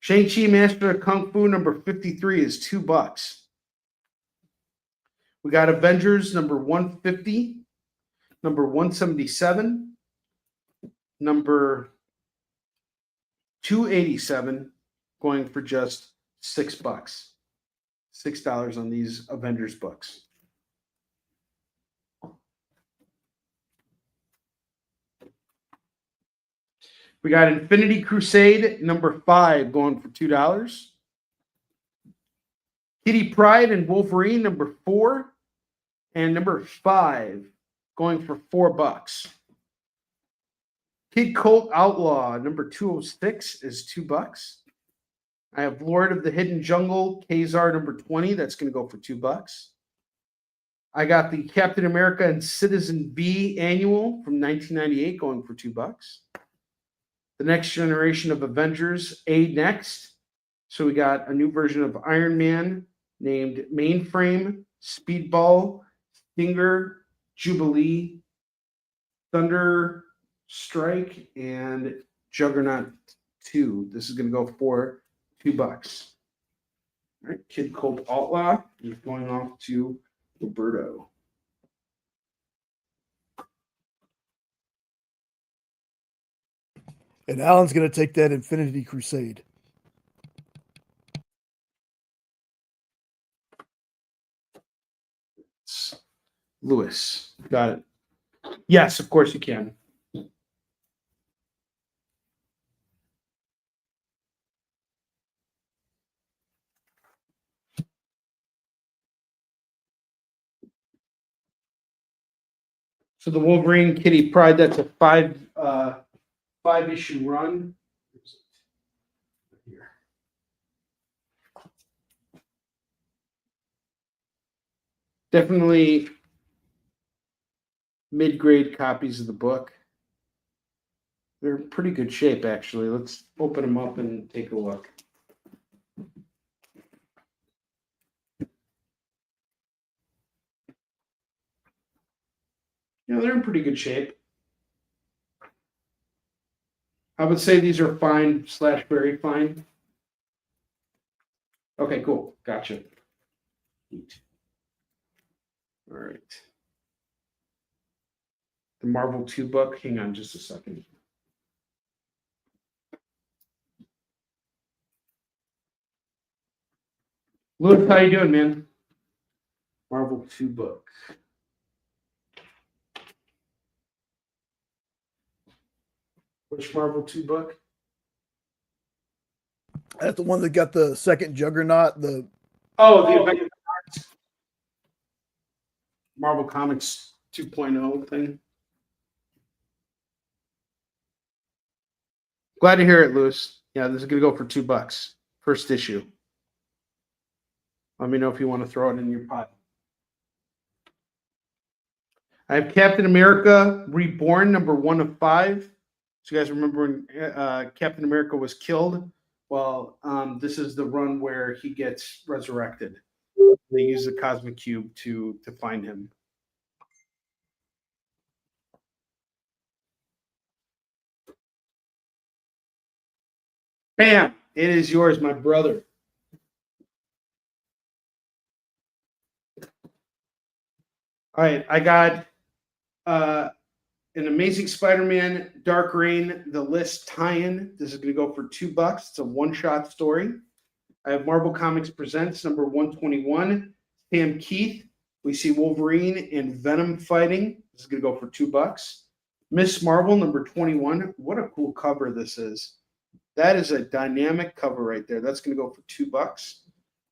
Shang-Chi Master of Kung Fu number 53 is $2. We got Avengers number 150, number 177, number 287, going for just $6. $6 on these Avengers books. We got Infinity Crusade number 5 going for $2. Kitty Pryde and Wolverine number 4 and number 5 going for $4. Kid Colt Outlaw number 206 is $2. I have Lord of the Hidden Jungle Kazar number 20. That's going to go for $2. I got the Captain America and Citizen V annual from 1998 going for $2. The Next Generation of Avengers A Next. So we got a new version of Iron Man named Mainframe, Speedball, Stinger, Jubilee, Thunder Strike, and Juggernaut 2. This is going to go for $2. All right, Kid Colt Outlaw is going off to Roberto. And Alan's going to take that Infinity Crusade. Lewis. Got it. Yes, of course you can. So the Wolverine Kitty Pryde, that's a 5-issue run. Here. Definitely mid-grade copies of the book. They're in pretty good shape, actually. Let's open them up and take a look. Yeah, they're in pretty good shape. I would say these are fine / very fine. Okay, cool. Gotcha. Neat. All right. The Marvel 2 book. Hang on just a second. Lewis, how you doing, man? Marvel 2 book. Which Marvel 2 book? That's the one that got the second Juggernaut. The Avengers Marvel Comics 2.0 thing. Glad to hear it, Lewis. Yeah, this is gonna go for $2. First issue. Let me know if you want to throw it in your pot. I have Captain America Reborn, number 1 of 5. So you guys remember when Captain America was killed? Well, this is the run where he gets resurrected. They use the Cosmic Cube to find him. Bam! It is yours, my brother. All right, I got an Amazing Spider-Man Dark Reign, the list tie-in. This is going to go for $2. It's a one-shot story. I have Marvel Comics Presents number 121. Sam Keith. We see Wolverine and Venom fighting. This is going to go for $2. Miss Marvel number 21. What a cool cover this is. That is a dynamic cover right there. That's going to go for $2.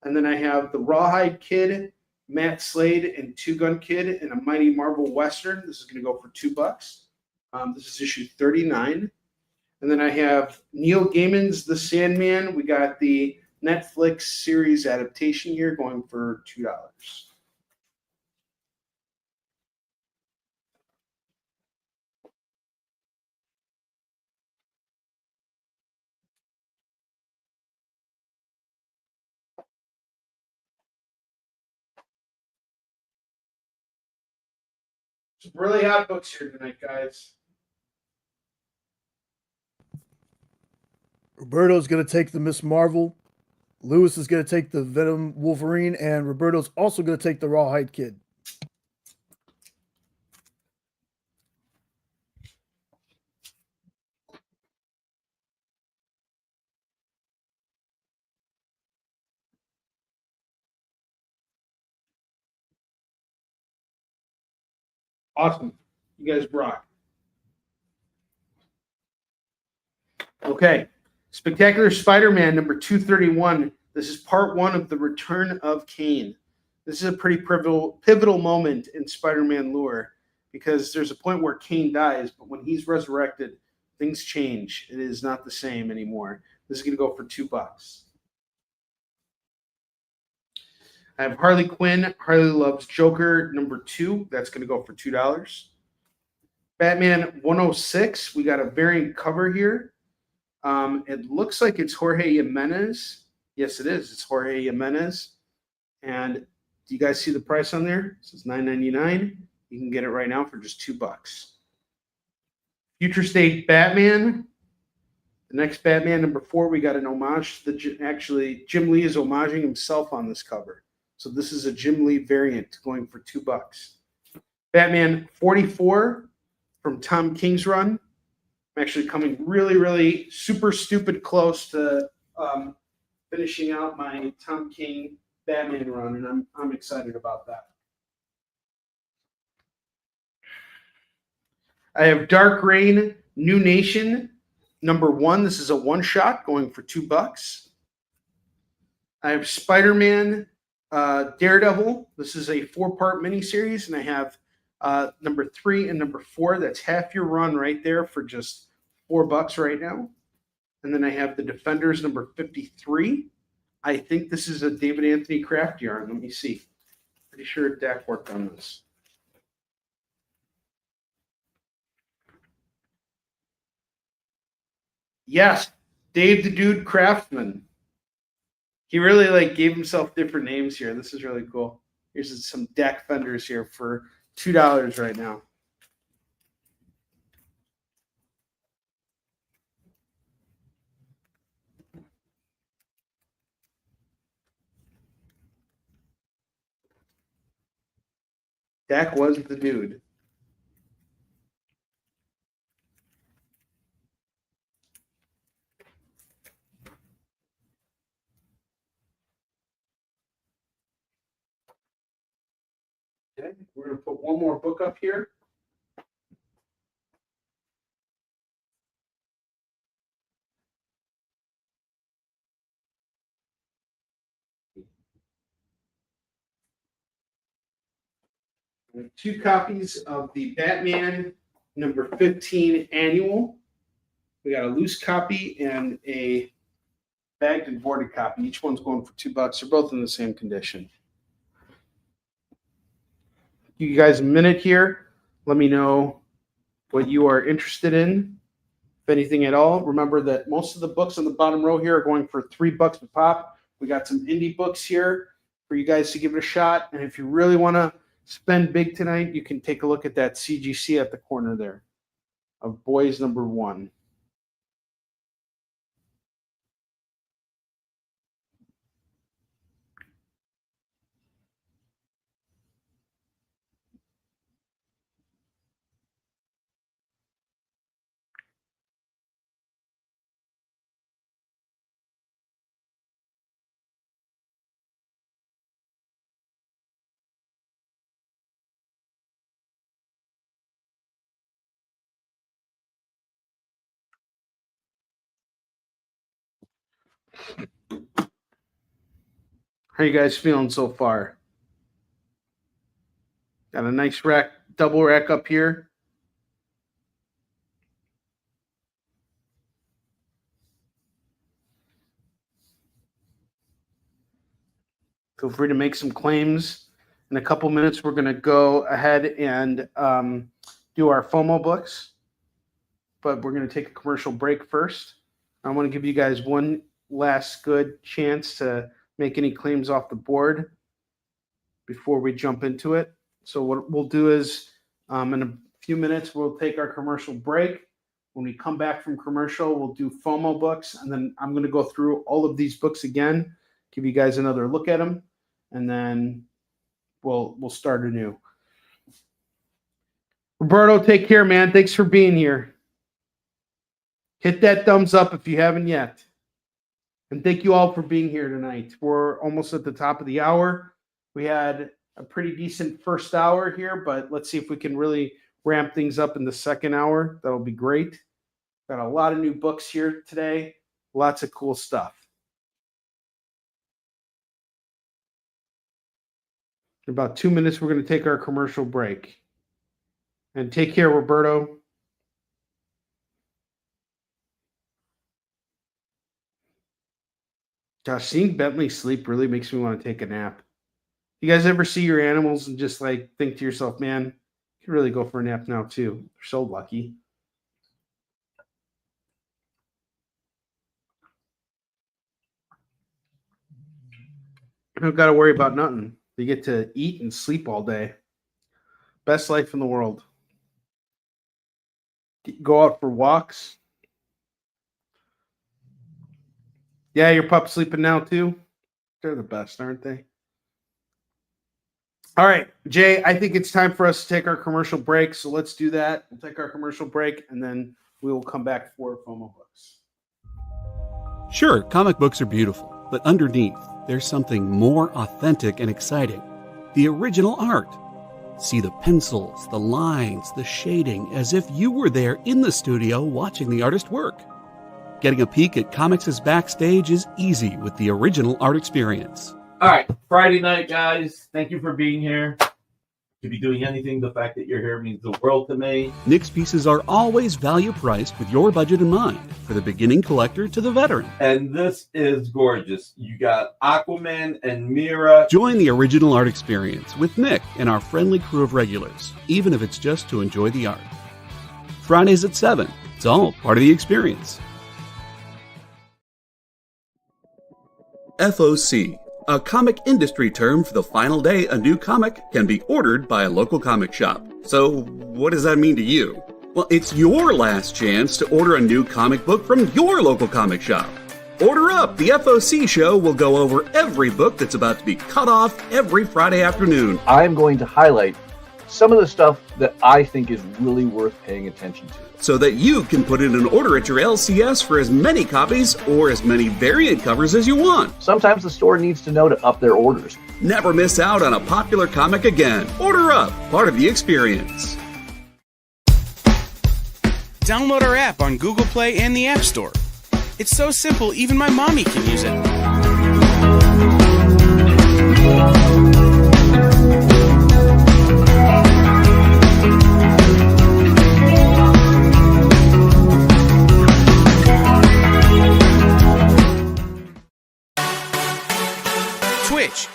And then I have the Rawhide Kid, Matt Slade, and Two Gun Kid in a Mighty Marvel Western. This is going to go for $2. This is issue 39. And then I have Neil Gaiman's The Sandman. We got the Netflix series adaptation here going for $2. Some really hot books here tonight, guys. Roberto's going to take the Miss Marvel. Lewis is going to take the Venom Wolverine, and Roberto's also going to take the Rawhide Kid. Awesome. You guys rock. Okay. Spectacular Spider-Man number 231. This is part 1 of the Return of Kane. This is a pretty pivotal moment in Spider-Man lore because there's a point where Kane dies, but when he's resurrected, things change. It is not the same anymore. This is going to go for $2. I have Harley Quinn, Harley Loves Joker, number 2. That's going to go for $2. Batman 106. We got a variant cover here. It looks like it's Jorge Jimenez. Yes, it is. It's Jorge Jimenez. And do you guys see the price on there? It says $9.99. You can get it right now for just $2. Future State Batman. The next Batman, number 4, we got an homage. Actually, Jim Lee is homaging himself on this cover. So this is a Jim Lee variant going for $2. Batman 44 from Tom King's run. I'm actually coming really, really super stupid close to finishing out my Tom King Batman run, and I'm excited about that. I have Dark Reign, New Nation, number 1. This is a one-shot going for $2. I have Spider-Man, Daredevil. This is a 4-part miniseries, and I have number 3 and number 4. That's half your run right there for just $4 right now. And then I have the Defenders number 53. I think this is a David Anthony Kraft yarn. Let me see. Pretty sure Dak worked on this. Yes, Dave the Dude Craftsman. He really gave himself different names here. This is really cool. Here's some Dak Fenders here for $2 right now. Dak was the dude. Okay, we're going to put one more book up here. I have 2 copies of the Batman number 15 annual. We got a loose copy and a bagged and boarded copy. Each one's going for $2. They're both in the same condition. Give you guys a minute here. Let me know what you are interested in, if anything at all. Remember that most of the books on the bottom row here are going for $3 a pop. We got some indie books here for you guys to give it a shot. And if you really want to spend big tonight, you can take a look at that CGC at the corner there of Boys Number 1. How you guys feeling so far? Got a nice rack, double rack up here. Feel free to make some claims. In a couple minutes, we're going to go ahead and do our Fomo books. But we're going to take a commercial break first. I want to give you guys one last good chance to make any claims off the board before we jump into it. So what we'll do is in a few minutes, we'll take our commercial break. When we come back from commercial, we'll do Fomo books. And then I'm going to go through all of these books again, give you guys another look at them, and then we'll start anew. Roberto, take care, man. Thanks for being here. Hit that thumbs up if you haven't yet. And thank you all for being here tonight. We're almost at the top of the hour. We had a pretty decent first hour here, but let's see if we can really ramp things up in the second hour. That'll be great. Got a lot of new books here today. Lots of cool stuff. In about 2 minutes, we're going to take our commercial break. And take care, Roberto. Gosh, seeing Bentley sleep really makes me want to take a nap. You guys ever see your animals and just like think to yourself, man, you could really go for a nap now too. They're so lucky. You don't got to worry about nothing. They get to eat and sleep all day. Best life in the world. Go out for walks. Yeah, your pup's sleeping now too. They're the best, aren't they? All right, Jay, I think it's time for us to take our commercial break. So let's do that. We'll take our commercial break and then we will come back for Fomo books. Sure, comic books are beautiful, but underneath, there's something more authentic and exciting. The original art. See the pencils, the lines, the shading, as if you were there in the studio watching the artist work. Getting a peek at comics' backstage is easy with the original art experience. All right, Friday night, guys. Thank you for being here. To be doing anything, the fact that you're here means the world to me. Nick's pieces are always value priced with your budget in mind, for the beginning collector to the veteran. And this is gorgeous. You got Aquaman and Mira. Join the original art experience with Nick and our friendly crew of regulars, even if it's just to enjoy the art. Fridays at 7. It's all part of the experience. FOC, a comic industry term for the final day a new comic can be ordered by a local comic shop. So, what does that mean to you? Well, it's your last chance to order a new comic book from your local comic shop. Order up! The FOC show will go over every book that's about to be cut off every Friday afternoon. I'm going to highlight some of the stuff that I think is really worth paying attention to, so that you can put in an order at your LCS for as many copies or as many variant covers as you want. Sometimes the store needs to know to up their orders. Never miss out on a popular comic again. Order up, part of the experience. Download our app on Google Play and the App Store. It's so simple, even my mommy can use it.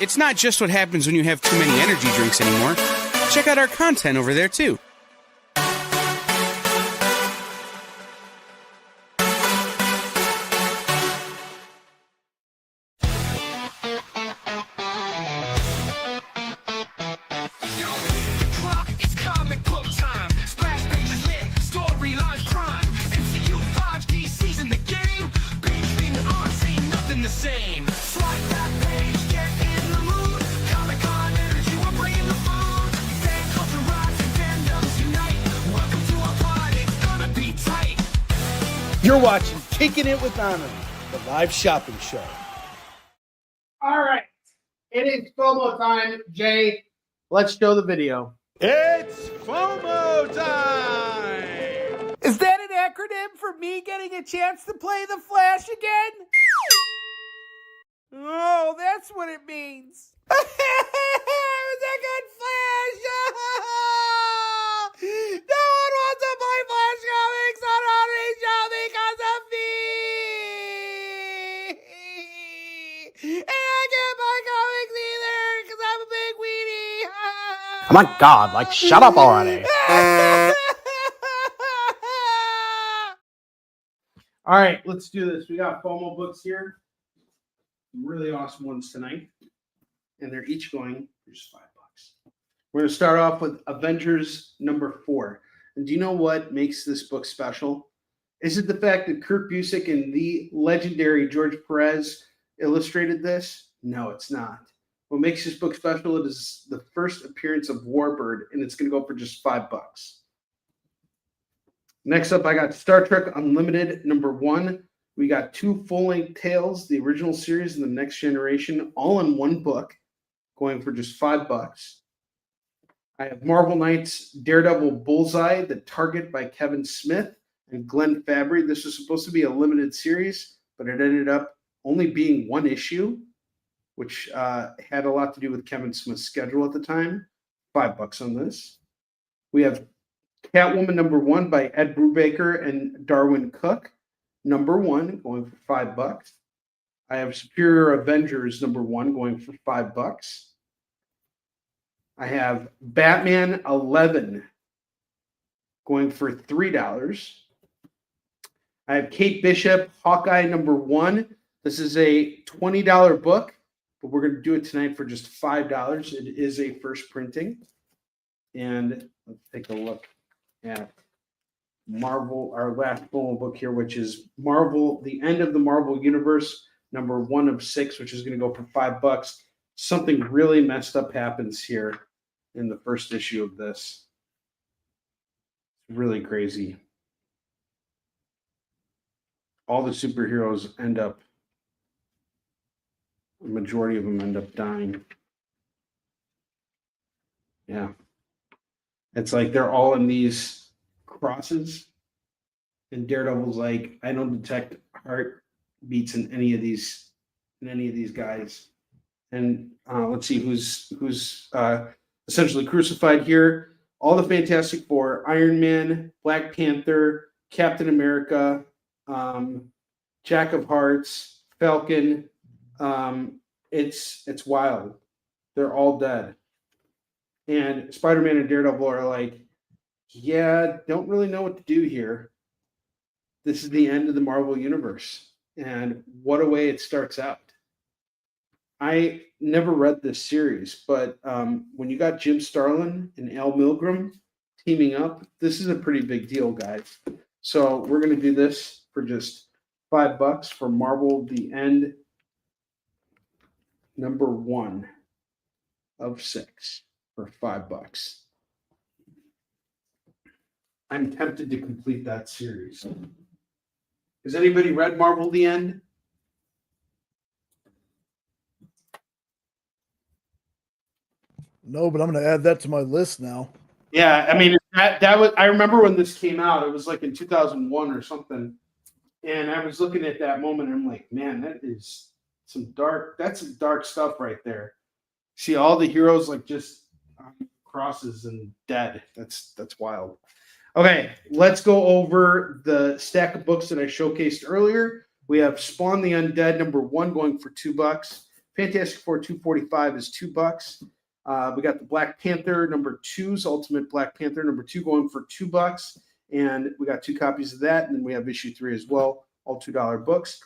it's not just what happens when you have too many energy drinks anymore. Check out our content over there, too. It's comic book time. Splash pages lit, storylines prime. MCU 5D season the game. Big thing on, ain't nothing the same. Swipe that page, get in the mood. Comic-Con energy, we're bringing the food. Fan culture rise and fandoms unite. Welcome to our pod, it's gonna be tight. You're watching Kickin It With Onrie, the live shopping show. All right. It is FOMO time, Jay. Let's show the video. It's FOMO time! Is that an acronym for me getting a chance to play the Flash again? Oh, that's what it means. It was a good Flash! No one wants to play Flash comics on Onrie Show because of me! And I can't buy comics either because I'm a big weenie! Oh my god, like, shut up already. All right, let's do this. We got FOMO books here. Really awesome ones tonight. And they're each going for just $5. We're going to start off with Avengers #4. And do you know what makes this book special? Is it the fact that Kurt Busiek and the legendary George Perez illustrated this? No, it's not. What makes this book special is the first appearance of Warbird, and it's going to go for just $5. Next up, I got Star Trek Unlimited #1. We got 2 full-length tales, the original series and the Next Generation, all in one book, going for just $5. I have Marvel Knights Daredevil Bullseye, The Target by Kevin Smith and Glenn Fabry. This was supposed to be a limited series, but it ended up only being one issue, which had a lot to do with Kevin Smith's schedule at the time. $5 on this. We have Catwoman #1 by Ed Brubaker and Darwin Cook. #1 going for $5. I have Superior Avengers #1 going for $5. I have Batman 11 going for $3. I have Kate Bishop Hawkeye #1. This is a $20 book, but we're going to do it tonight for just $5. It is a first printing. And let's take a look at Marvel, our last FOMO book here, which is Marvel, The End of the Marvel Universe, #1 of 6, which is going to go for $5. Something really messed up happens here in the first issue of this. Really crazy. All the superheroes end up, the majority of them end up dying. Yeah. It's like they're all in these crosses, and Daredevil's like, I don't detect heartbeats in any of these guys. And let's see who's essentially crucified here. All the Fantastic Four: Iron Man, Black Panther, Captain America, Jack of Hearts, Falcon. It's wild. They're all dead. And Spider-Man and Daredevil are like, yeah, don't really know what to do here. This is the end of the Marvel Universe. And what a way it starts out. I never read this series, but when you got Jim Starlin and Al Milgrom teaming up, this is a pretty big deal, guys. So we're going to do this for just $5 for Marvel The End #1 of 6 for $5. I'm tempted to complete that series. Has anybody read Marvel The End? No, but I'm going to add that to my list now. Yeah, I mean that was. I remember when this came out. It was like in 2001 or something, and I was looking at that moment. And I'm like, man, that's some dark stuff right there. See all the heroes like just crosses and dead. That's wild. Okay, let's go over the stack of books that I showcased earlier. We have Spawn the Undead #1 going for $2. Fantastic Four 245 is $2. We got the Black Panther #2's Ultimate Black Panther #2 going for $2, and we got 2 copies of that, and then we have issue 3 as well, all $2 books.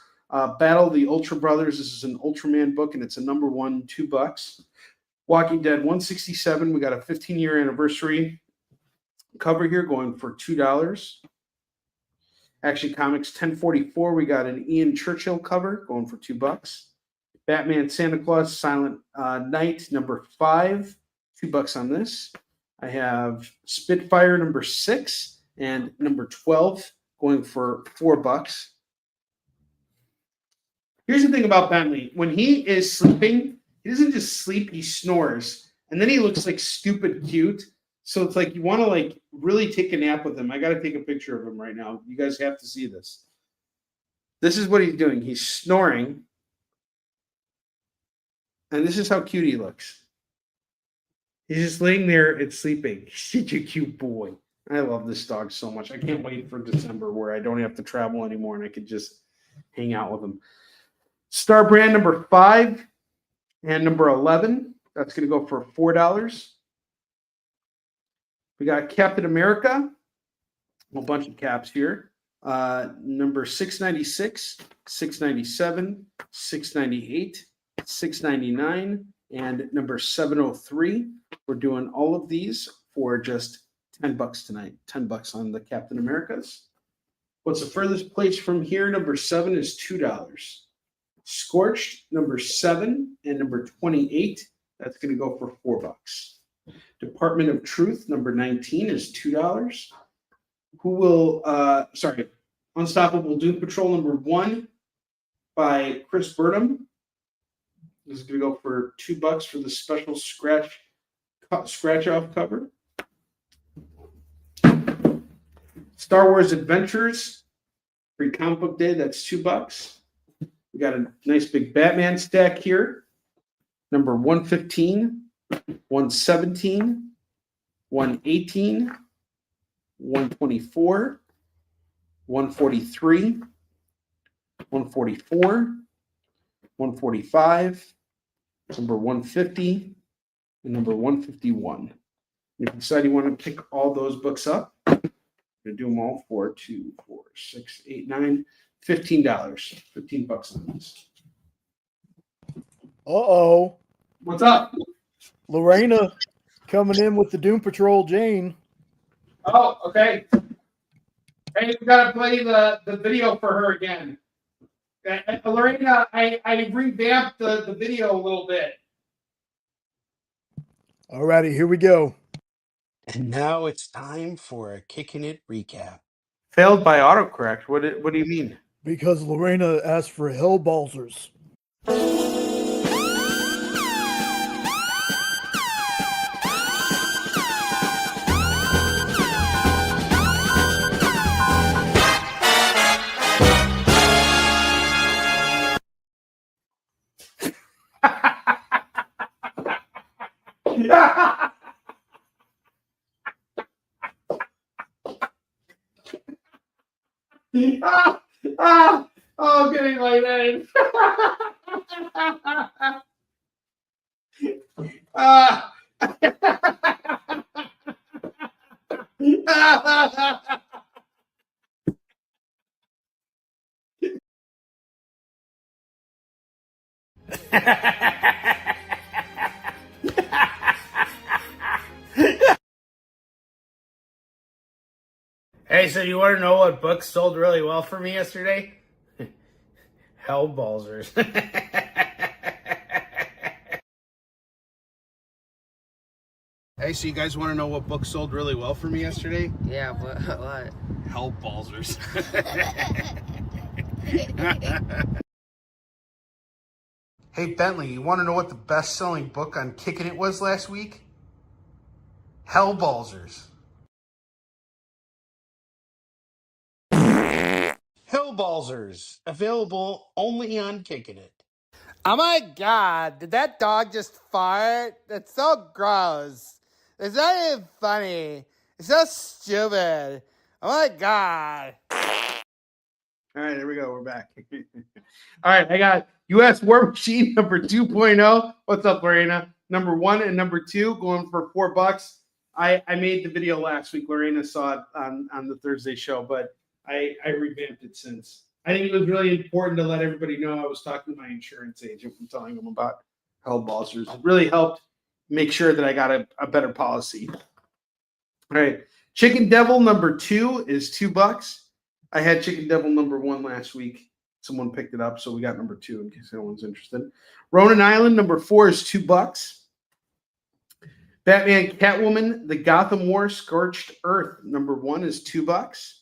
Battle of the Ultra Brothers. This is an Ultraman book, and it's a #1, $2. Walking Dead 167. We got a 15-year anniversary cover here going for $2. Action Comics 1044. We got an Ian Churchill cover going for $2. Batman Santa Claus Silent Night #5, $2 on this. I have Spitfire #6 and #12 going for $4. Here's the thing about Bentley. When he is sleeping, he doesn't just sleep, he snores. And then he looks like stupid cute. So it's like you want to like really take a nap with him. I got to take a picture of him right now. You guys have to see this. This is what he's doing. He's snoring. And this is how cute he looks. He's just laying there and sleeping. He's such a cute boy. I love this dog so much. I can't wait for December where I don't have to travel anymore and I could just hang out with him. Star Brand #5 and #11. That's going to go for $4. We got Captain America. A bunch of caps here. Number 696, 697, 698, 699, and number 703. We're doing all of these for just $10 tonight. $10 on the Captain Americas. What's the furthest place from here? Number 7 is $2. Scorched, #7 and #28. That's going to go for $4. Department of Truth, #19 is $2. Unstoppable Doom Patrol #1 by Chris Burnham. This is going to go for $2 for the special scratch off cover. Star Wars Adventures, free comic book day, that's $2. We got a nice big Batman stack here. Number 115, 117, 118, 124, 143, 144, 145, number 150, and number 151. If you decide you want to pick all those books up, I'm going to do them all for $2, $4, $6, $8, $9, $15. $15 on this. Uh-oh. What's up? Lorena coming in with the Doom Patrol Jane. Oh, okay. Hey, we got to play the video for her again. Lorena, I revamped the video a little bit. Alrighty, here we go. And now it's time for a Kickin' It recap. Failed by autocorrect. What do you mean? Because Lorena asked for Hellbalzers. Oh, I'm getting lightheaded. Hey, so you want to know what book sold really well for me yesterday? Hellbalzers. Hey, so you guys want to know what book sold really well for me yesterday? Yeah, what? Hellbalzers. Hey, Bentley, you want to know what the best-selling book on Kickin' It was last week? Hellbalzers. Hellbalzers. Available only on Kickin' It. Oh my god, did that dog just fart? That's so gross. It's not even funny. It's so stupid. Oh my god. All right, there we go. We're back. All right, I got U.S. War Machine number 2.0. What's up, Lorena? Number 1 and number 2 going for $4. I made the video last week. Lorena saw it on the Thursday show, but I revamped it since. I think it was really important to let everybody know I was talking to my insurance agent and telling them about Hellbalzers. It really helped make sure that I got a better policy. All right, Chicken Devil number 2 is $2. I had Chicken Devil number 1 last week. Someone picked it up, so we got number 2 in case anyone's interested. Ronan Island number 4 is $2. Batman Catwoman, The Gotham War Scorched Earth number 1 is $2.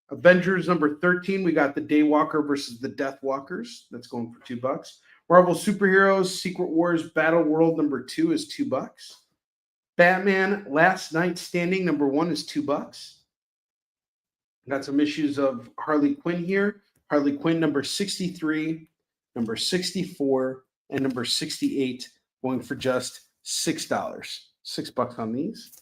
Avengers number 13, we got the Daywalker versus the Deathwalkers. That's going for $2. Marvel Superheroes Secret Wars Battle World number 2 is $2. Batman Last Night Standing number 1 is $2. Got some issues of Harley Quinn here. Harley Quinn number 63, number 64, and number 68 going for just $6. $6 on these.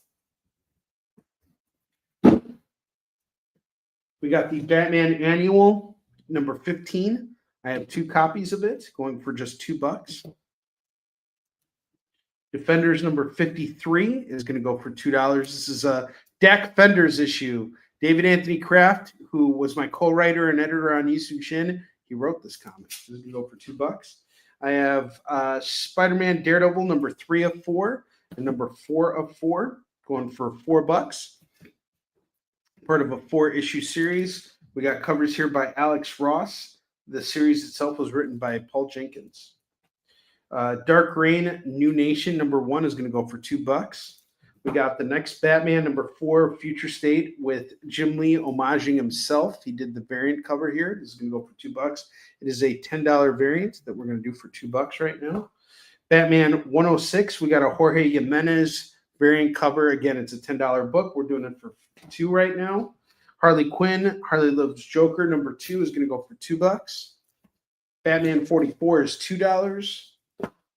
We got the Batman Annual number 15. I have 2 copies of it going for just $2. Defenders number 53 is going to go for $2. This is a Dak Fenders issue. David Anthony Kraft, who was my co-writer and editor on Isu Shin, he wrote this comic. This is going to go for $2. I have Spider-Man Daredevil number 3 of 4 and number 4 of 4 going for $4. Part of a 4-issue series. We got covers here by Alex Ross. The series itself was written by Paul Jenkins. Dark Reign New Nation number 1 is going to go for $2. We got the next Batman number 4 Future State with Jim Lee homaging himself. He did the variant cover here. This is going to go for $2. It is a $10 variant that we're going to do for $2 right now. Batman 106, we got a Jorge Jimenez variant cover. Again, it's a $10 book. We're doing it for $2 right now. Harley Quinn, Harley Loves Joker number 2 is going to go for $2. Batman 44 is $2.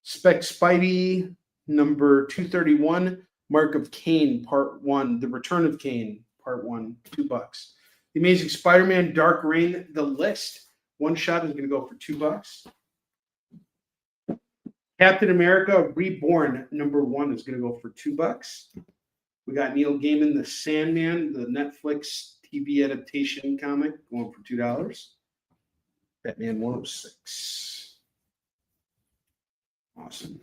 Spec Spidey number 231, Mark of Cain Part 1, The Return of Cain Part 1, $2. The Amazing Spider-Man Dark Reign, The List, one shot is going to go for $2. Captain America Reborn number 1 is going to go for $2. We got Neil Gaiman, The Sandman, the Netflix TV adaptation comic, going for $2. Batman 106. Awesome.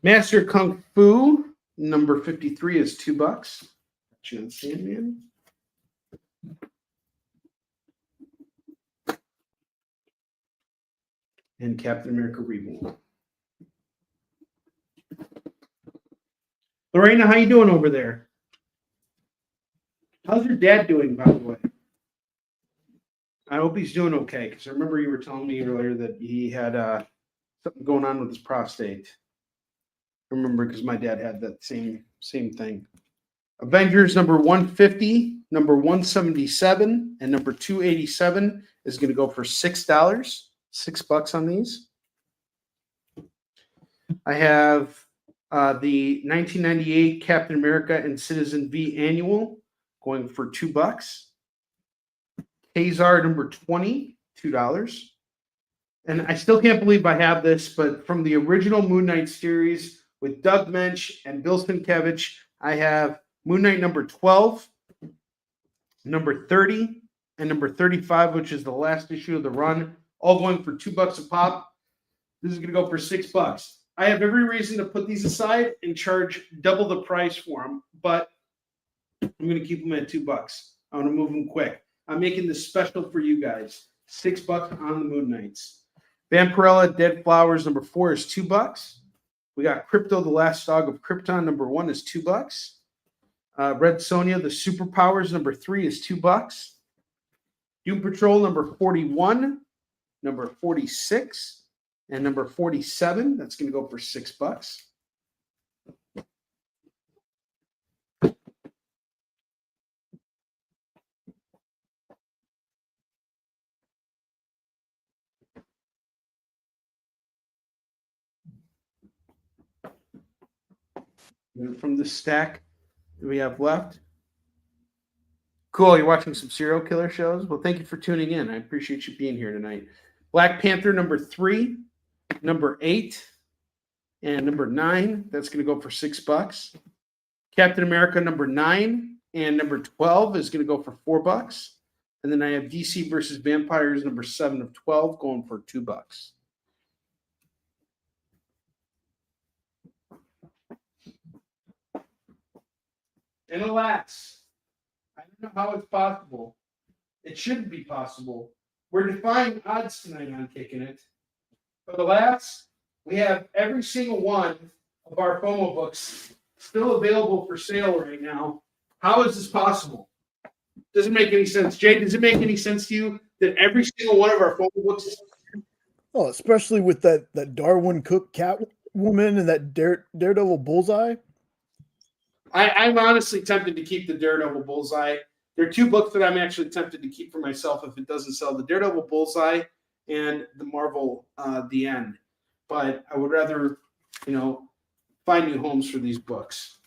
Master Kung Fu number 53 is $2. John Sandman. And Captain America Reborn. Lorena, how you doing over there? How's your dad doing, by the way? I hope he's doing okay, because I remember you were telling me earlier that he had something going on with his prostate. I remember because my dad had that same thing. Avengers number 150, number 177, and number 287 is going to go for $6. $6 on these. I have the 1998 Captain America and Citizen V annual going for $2. Kazar number 20, $2. And I still can't believe I have this, but from the original Moon Knight series with Doug Mensch and Bill Sienkiewicz, I have Moon Knight number 12, number 30, and number 35, which is the last issue of the run, all going for $2 a pop. This is going to go for $6. I have every reason to put these aside and charge double the price for them, but I'm going to keep them at $2. I want to move them quick. I'm making this special for you guys. $6 on the Moon Knights. Vampirella Dead Flowers number 4 is $2. We got Crypto, the Last Dog of Krypton number 1 is $2. Red Sonja, the Superpowers number 3 is $2. Doom Patrol number 41, number 46, and number 47. That's going to go for $6. from the stack that we have left. Cool. You're watching some serial killer shows? Well, thank you for tuning in. I appreciate you being here tonight. Black Panther number 3, number 8, and number 9. That's going to go for $6. Captain America number 9 and number 12 is going to go for $4. And then I have DC versus Vampires number 7 of 12 going for $2. And alas, I don't know how it's possible. It shouldn't be possible. We're defying odds tonight on Kicking It. But alas, we have every single one of our FOMO books still available for sale right now. How is this possible? Doesn't make any sense. Jay, does it make any sense to you that every single one of our FOMO books is... Oh, especially with that Darwin Cook Catwoman and that Daredevil Bullseye. I'm honestly tempted to keep the Daredevil Bullseye. There are 2 books that I'm actually tempted to keep for myself if it doesn't sell: the Daredevil Bullseye and the Marvel The End. But I would rather, find new homes for these books.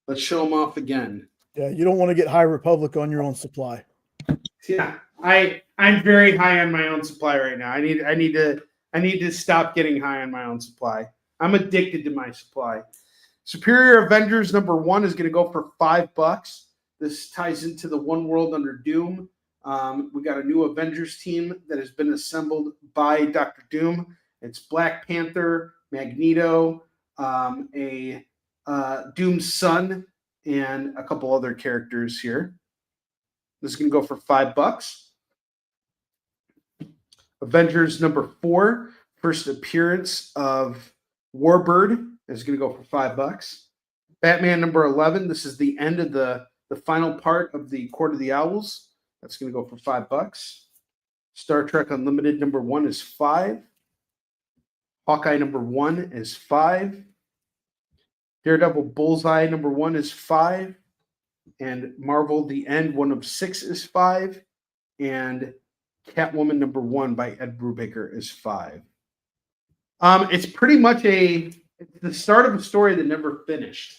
Let's show them off again. Yeah, you don't want to get High Republic on your own supply. Yeah, I'm very high on my own supply right now. I need to stop getting high on my own supply. I'm addicted to my supply. Superior Avengers number 1 is going to go for $5. This ties into the One World Under Doom. We got a new Avengers team that has been assembled by Dr. Doom. It's Black Panther, Magneto, Doom's son, and a couple other characters here. This is going to go for $5. Avengers number 4, first appearance of Warbird, is going to go for $5. Batman number 11, this is the end of the final part of the Court of the Owls. That's going to go for $5. Star Trek Unlimited number 1 is $5. Hawkeye number 1 is $5. Daredevil Bullseye number 1 is $5. And Marvel The End 1 of 6 is $5. And Catwoman number 1 by Ed Brubaker is $5. It's pretty much it's the start of a story that never finished.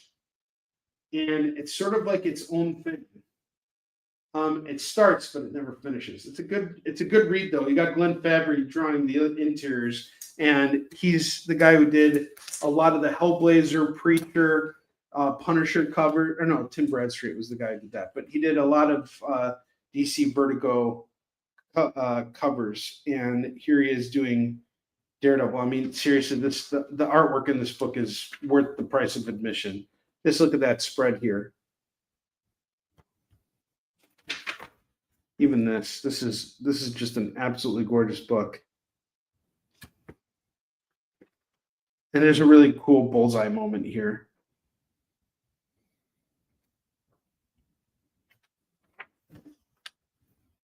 And it's sort of like its own thing. It starts, but it never finishes. It's a good read, though. You got Glenn Fabry drawing the interiors, and he's the guy who did a lot of the Hellblazer, Preacher, Punisher cover. Or no, Tim Bradstreet was the guy who did that. But he did a lot of DC Vertigo covers, and here he is doing Daredevil. I mean, seriously, the artwork in this book is worth the price of admission. Just look at that spread here. Even this is just an absolutely gorgeous book. And there's a really cool Bullseye moment here.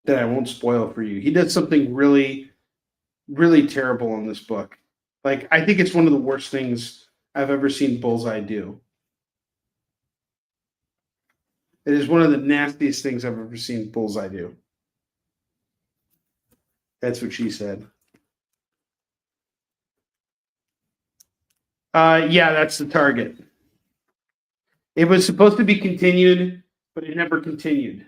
That I won't spoil for you. He did something really, really terrible in this book. Like, I think it's one of the worst things I've ever seen Bullseye do. It is one of the nastiest things I've ever seen Bullseye do. That's what she said. Yeah, that's the target. It was supposed to be continued, but it never continued.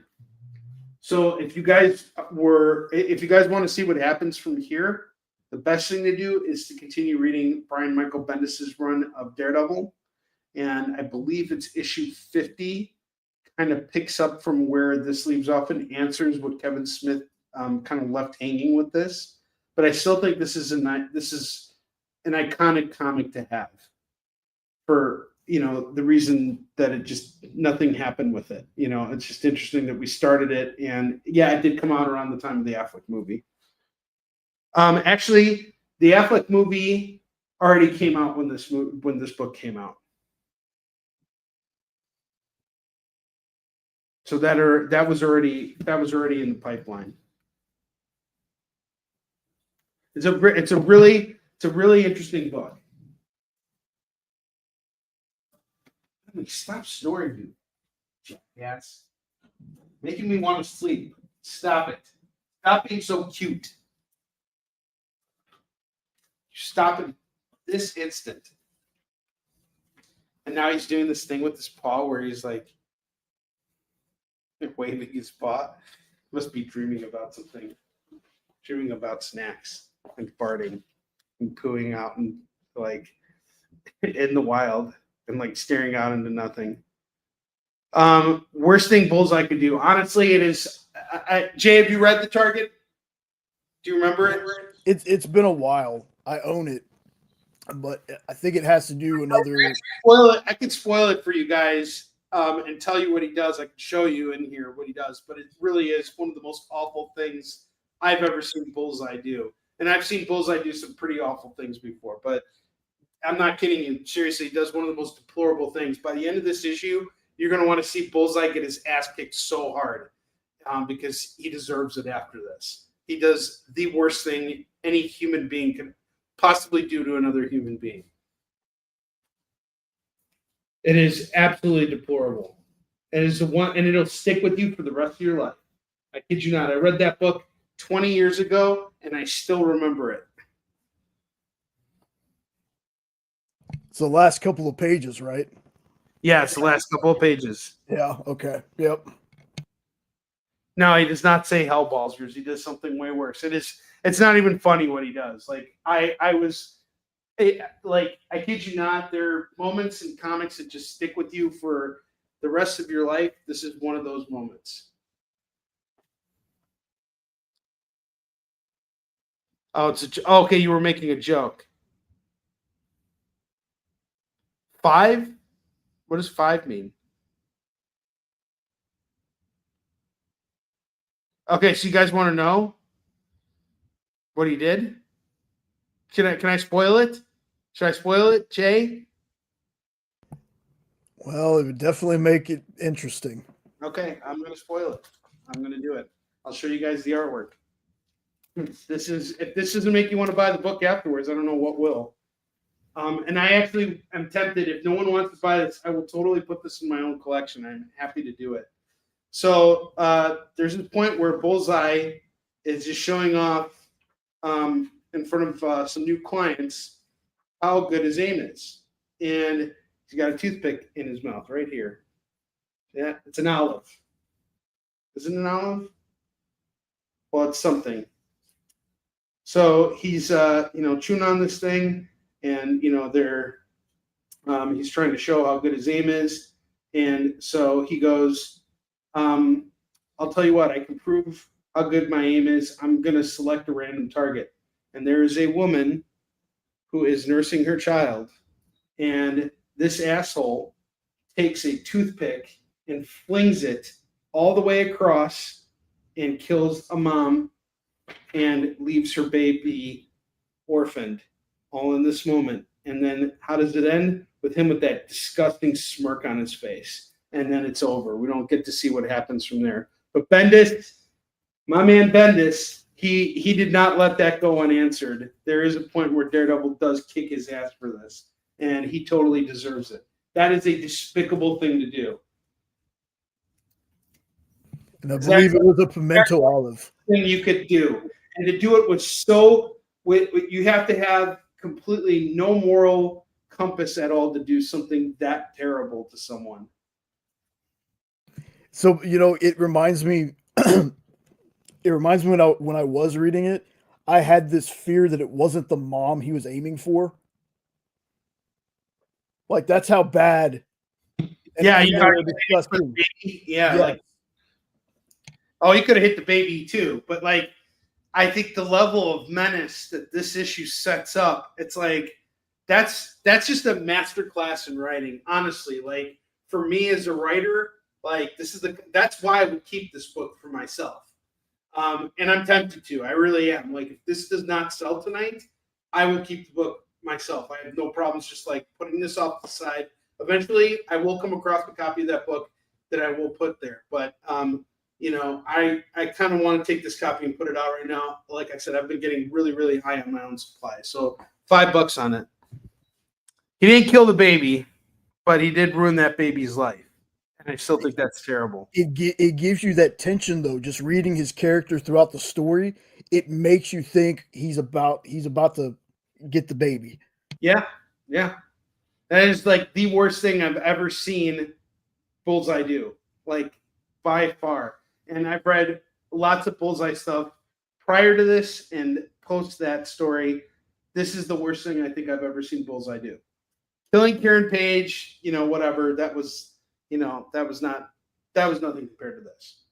So if you guys want to see what happens from here, the best thing to do is to continue reading Brian Michael Bendis's run of Daredevil. And I believe it's issue 50 kind of picks up from where this leaves off and answers what Kevin Smith kind of left hanging with this. But I still think this is an iconic comic to have for, the reason that it just nothing happened with it. It's just interesting that we started it, and yeah, it did come out around the time of the Affleck movie. Actually, the Affleck movie already came out when this book came out. So that was already in the pipeline. It's a really interesting book. Stop snoring, dude. Yes. Making me want to sleep. Stop it. Stop being so cute. Stop it. this instant. And now he's doing this thing with his paw where he's like waving his paw. Must be dreaming about something. Dreaming about snacks and farting and pooing out and like in the wild and like staring out into nothing. Worst thing Bullseye could do. Honestly, it is. Jay, have you read The Target? Do you remember it? It's been a while. I own it, but I think it has to do another. I could spoil it for you guys and tell you what he does. I can show you in here what he does, but it really is one of the most awful things I've ever seen Bullseye do. And I've seen Bullseye do some pretty awful things before, but I'm not kidding you. Seriously, he does one of the most deplorable things. By the end of this issue, you're going to want to see Bullseye get his ass kicked so hard because he deserves it after this. He does the worst thing any human being can possibly do to another human being. It is absolutely deplorable. It is the one, and it'll stick with you for the rest of your life. I kid you not. I read that book 20 years ago, and I still remember it. It's the last couple of pages, right? Yeah, it's the last couple of pages. Yeah. Okay. Yep. No, he does not say hellballsers. He does something way worse. It's not even funny what he does. Like I kid you not, there are moments in comics that just stick with you for the rest of your life. This is one of those moments. Oh, okay. You were making a joke. 5? What does 5 mean? Okay, so you guys want to know what he did? Can I spoil it? Should I spoil it, Jay? Well, it would definitely make it interesting. Okay, I'm going to spoil it. I'm going to do it. I'll show you guys the artwork. If this doesn't make you want to buy the book afterwards, I don't know what will. And I actually am tempted. If no one wants to buy this, I will totally put this in my own collection. I'm happy to do it. So there's a point where Bullseye is just showing off in front of some new clients how good his aim is. And he's got a toothpick in his mouth right here. Yeah, it's an olive. Is it an olive? Well, it's something. So he's chewing on this thing, and he's trying to show how good his aim is. And so he goes, I'll tell you what, I can prove how good my aim is. I'm going to select a random target. And there is a woman who is nursing her child. And this asshole takes a toothpick and flings it all the way across and kills a mom and leaves her baby orphaned all in this moment. And then how does it end? With him with that disgusting smirk on his face. And then it's over. We don't get to see what happens from there. But Bendis, my man Bendis, he did not let that go unanswered. There is a point where Daredevil does kick his ass for this, and he totally deserves it. That is a despicable thing to do. And I believe it was a pimento olive. Thing you could do, and to do it you have to have completely no moral compass at all to do something that terrible to someone. So, it reminds me when I was reading it, I had this fear that it wasn't the mom he was aiming for. Like, that's how bad. Yeah, like, oh, he could have hit the baby too. But like, I think the level of menace that this issue sets up, it's like that's just a masterclass in writing. Honestly, like for me as a writer, like that's why I would keep this book for myself. And I'm tempted to. I really am. Like, if this does not sell tonight, I will keep the book myself. I have no problems just like putting this off the side. Eventually, I will come across a copy of that book that I will put there. But I kind of want to take this copy and put it out right now. Like I said, I've been getting really, really high on my own supply. So $5 on it. He didn't kill the baby, but he did ruin that baby's life. And I still think that's terrible. It gives you that tension, though. Just reading his character throughout the story, it makes you think he's about to get the baby. Yeah, yeah. That is like the worst thing I've ever seen Bullseye do, like by far. And I've read lots of Bullseye stuff prior to this and post that story. This is the worst thing I think I've ever seen Bullseye do. Killing Kieran Page, whatever. That was, that was nothing compared to this.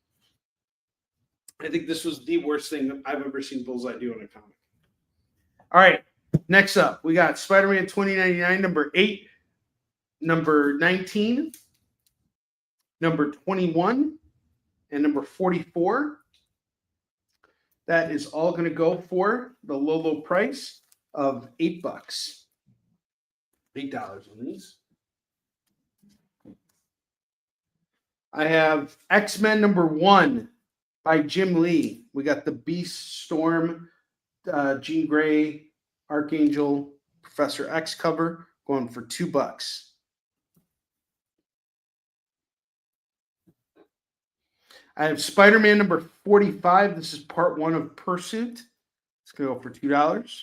I think this was the worst thing I've ever seen Bullseye do in a comic. All right, next up, we got Spider-Man 2099, number 8, number 19, number 21, and number 44. That is all going to go for the low price of $8. $8 on these. I have X-Men number 1 by Jim Lee. We got the Beast, Storm, Jean Grey, Archangel, Professor X cover going for $2. I have Spider-Man number 45. This is part 1 of Pursuit. It's going to go for $2.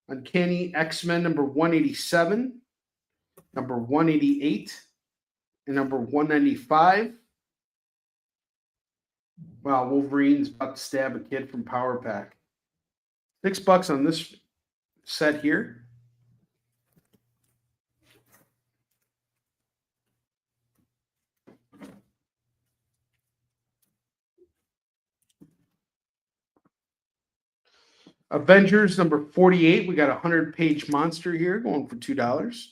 Uncanny X-Men number 187, number 188, and number 195. Wow, Wolverine's about to stab a kid from Power Pack. $6 on this set here. Avengers number 48. We got a 100-page monster here going for $2.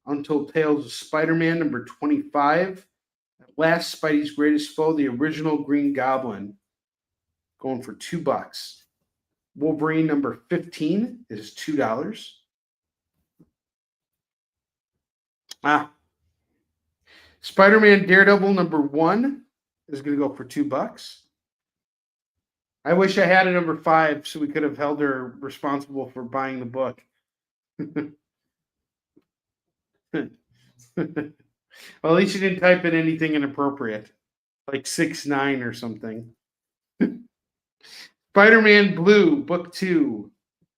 Untold Tales of Spider-Man number 25. Last Spidey's Greatest Foe, the original Green Goblin, going for $2. Wolverine number 15 is $2. Spider-Man Daredevil number 1 is going to go for $2. I wish I had a number 5 so we could have held her responsible for buying the book. Well, at least you didn't type in anything inappropriate, like 6'9" or something. Spider-Man Blue, Book 2,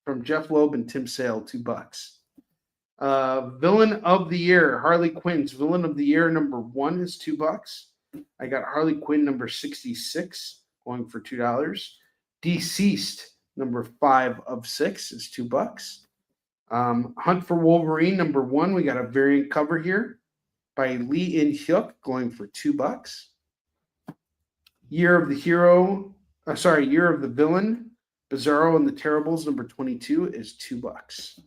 from Jeff Loeb and Tim Sale, $2. Villain of the Year, Harley Quinn's Villain of the Year number 1 is $2. I got Harley Quinn number 66 going for $2. Deceased number 5 of 6 is $2. Hunt for Wolverine number 1, we got a variant cover here by Lee In-hyuk going for $2. Year of the Villain, Bizarro and the Terribles number 22 is $2.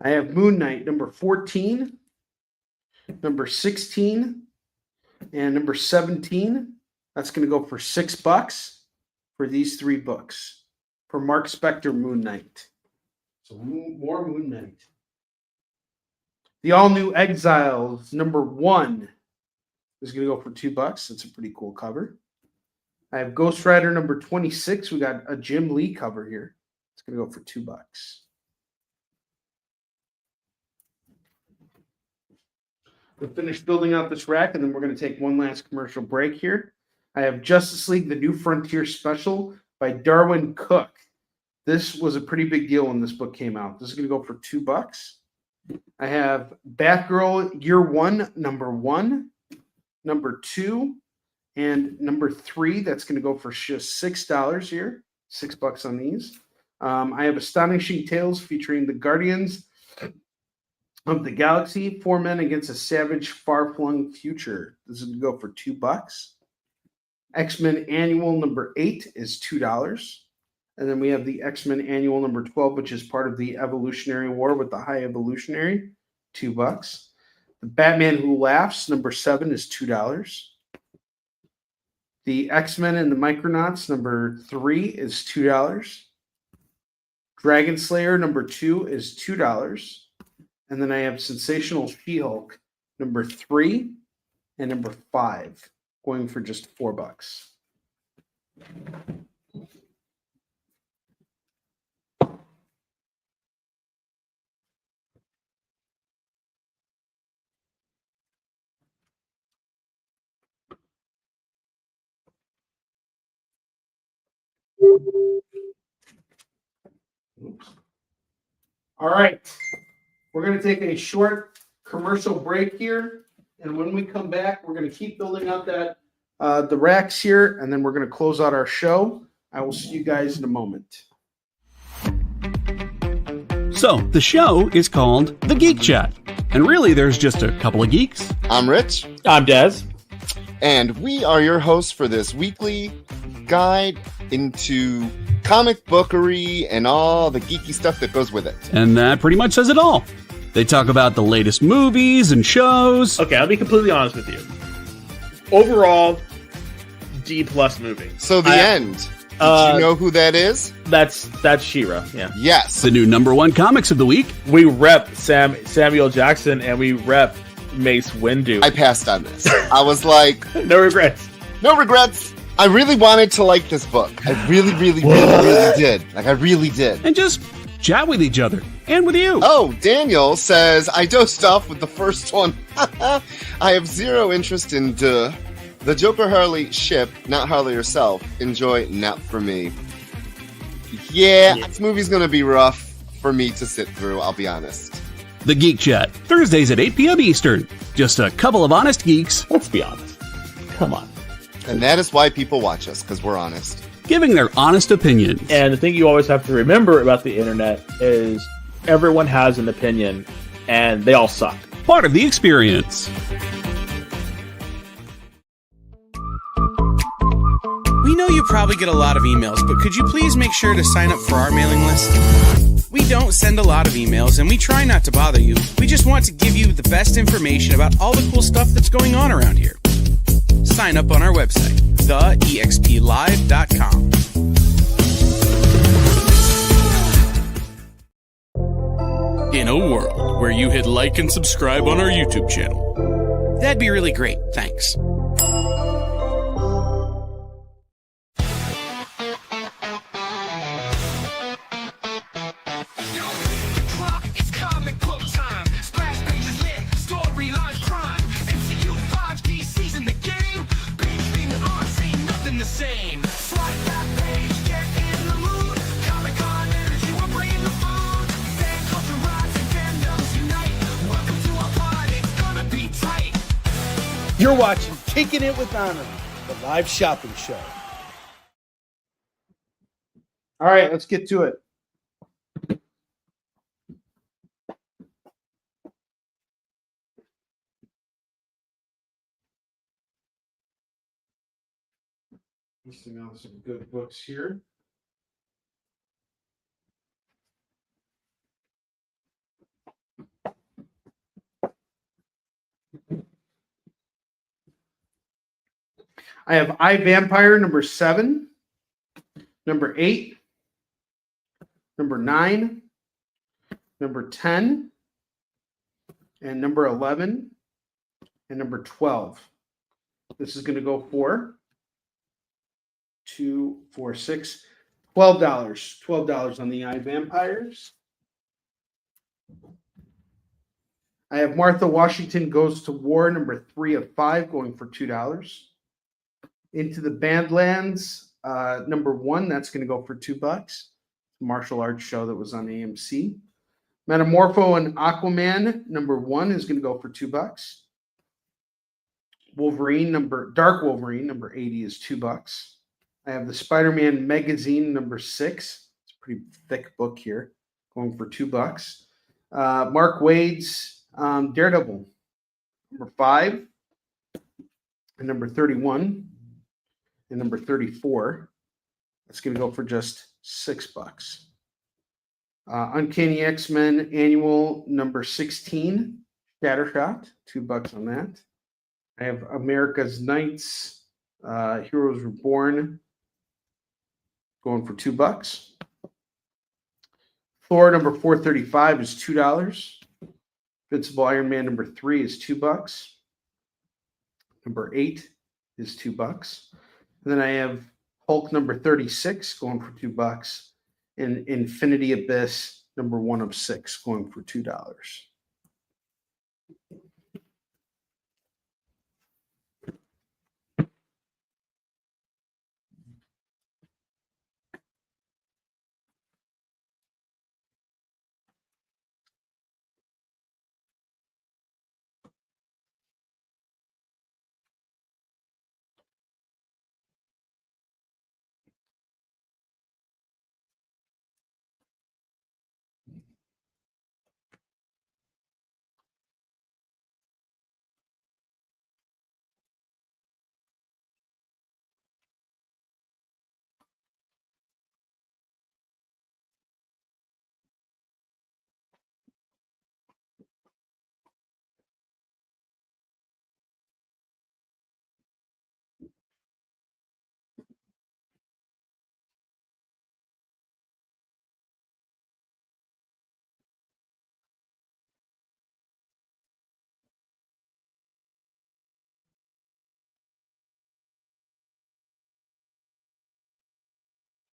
I have Moon Knight number 14, number 16, and number 17. That's going to go for $6 for these 3 books for Mark Spector Moon Knight. So more Moon Knight. The All New Exiles number 1 is going to go for $2. That's a pretty cool cover. I have Ghost Rider number 26. We got a Jim Lee cover here. It's going to go for $2. We'll finish building out this rack, and then we're going to take one last commercial break here. I have Justice League, the New Frontier Special by Darwin Cook. This was a pretty big deal when this book came out. This is going to go for $2. I have Batgirl Year 1, number 1, number 2, and number 3. That's going to go for just $6 here. $6 on these. I have Astonishing Tales featuring the Guardians of the Galaxy, 4 men against a savage, far-flung future. This is going to go for $2. X-Men Annual number 8 is $2. And then we have the X-Men Annual number 12, which is part of the Evolutionary War with the High Evolutionary, $2. The Batman Who Laughs number 7 is $2. The X-Men and the Micronauts number 3 is $2. Dragon Slayer number 2 is $2. And then I have Sensational She-Hulk number 3 and number 5 going for just $4. Oops. All right. We're going to take a short commercial break here. And when we come back, we're going to keep building up that the racks here, and then we're going to close out our show. I will see you guys in a moment. So, the show is called The Geek Chat. And really, there's just a couple of geeks. I'm Rich. I'm Dez. And we are your hosts for this weekly guide into comic bookery and all the geeky stuff that goes with it. And that pretty much says it all. They talk about the latest movies and shows. Okay, I'll be completely honest with you. Overall, D+ movie. So the end. Did you know who that is? That's She-Ra, yeah. Yes. The new #1 comics of the week. We rep Samuel Jackson and we rep Mace Windu. I passed on this. I was like... No regrets. No regrets. I really wanted to like this book. I really, really did. Like, I really did. And just chat with each other. And with you. Oh, Daniel says, I dosed off with the first one. I have zero interest in the Joker Harley ship, not Harley herself. Enjoy, not for me. Yeah, this movie's going to be rough for me to sit through, I'll be honest. The Geek Chat, Thursdays at 8 p.m. Eastern. Just a couple of honest geeks. Let's be honest. Come on. And that is why people watch us, because we're honest. Giving their honest opinions. And the thing you always have to remember about the internet is everyone has an opinion, and they all suck. Part of the experience. We know you probably get a lot of emails, but could you please make sure to sign up for our mailing list? We don't send a lot of emails, and we try not to bother you. We just want to give you the best information about all the cool stuff that's going on around here. Sign up on our website, theexplive.com. In a world where you hit like and subscribe on our YouTube channel, that'd be really great. Thanks. You're watching Kickin It With Onrie, the live shopping show. All right, let's get to it. Listing out some good books here. I have I, Vampire number 7, number 8, number 9, number 10, and number 11, and number 12. This is going to go for $2, $4, $6, $12. $12 on the I, Vampires. I have Martha Washington Goes to War, number 3 of 5, going for $2. Into the Badlands, number 1, that's going to go for $2. Martial arts show that was on AMC. Metamorpho and Aquaman, number 1, is going to go for $2. Dark Wolverine, number 80, is $2. I have the Spider-Man Magazine, number 6. It's a pretty thick book here, going for $2. Mark Waid's Daredevil, number 5, and number 31. And number 34, that's going to go for just $6. Uncanny X-Men Annual number 16, Scattershot, $2 on that. I have America's Knights, Heroes Reborn, going for $2. Thor number 435 is $2. Invincible Iron Man number 3 is $2. Number 8 is $2. And then I have Hulk number 36 going for $2, and Infinity Abyss number 1 of 6 going for $2.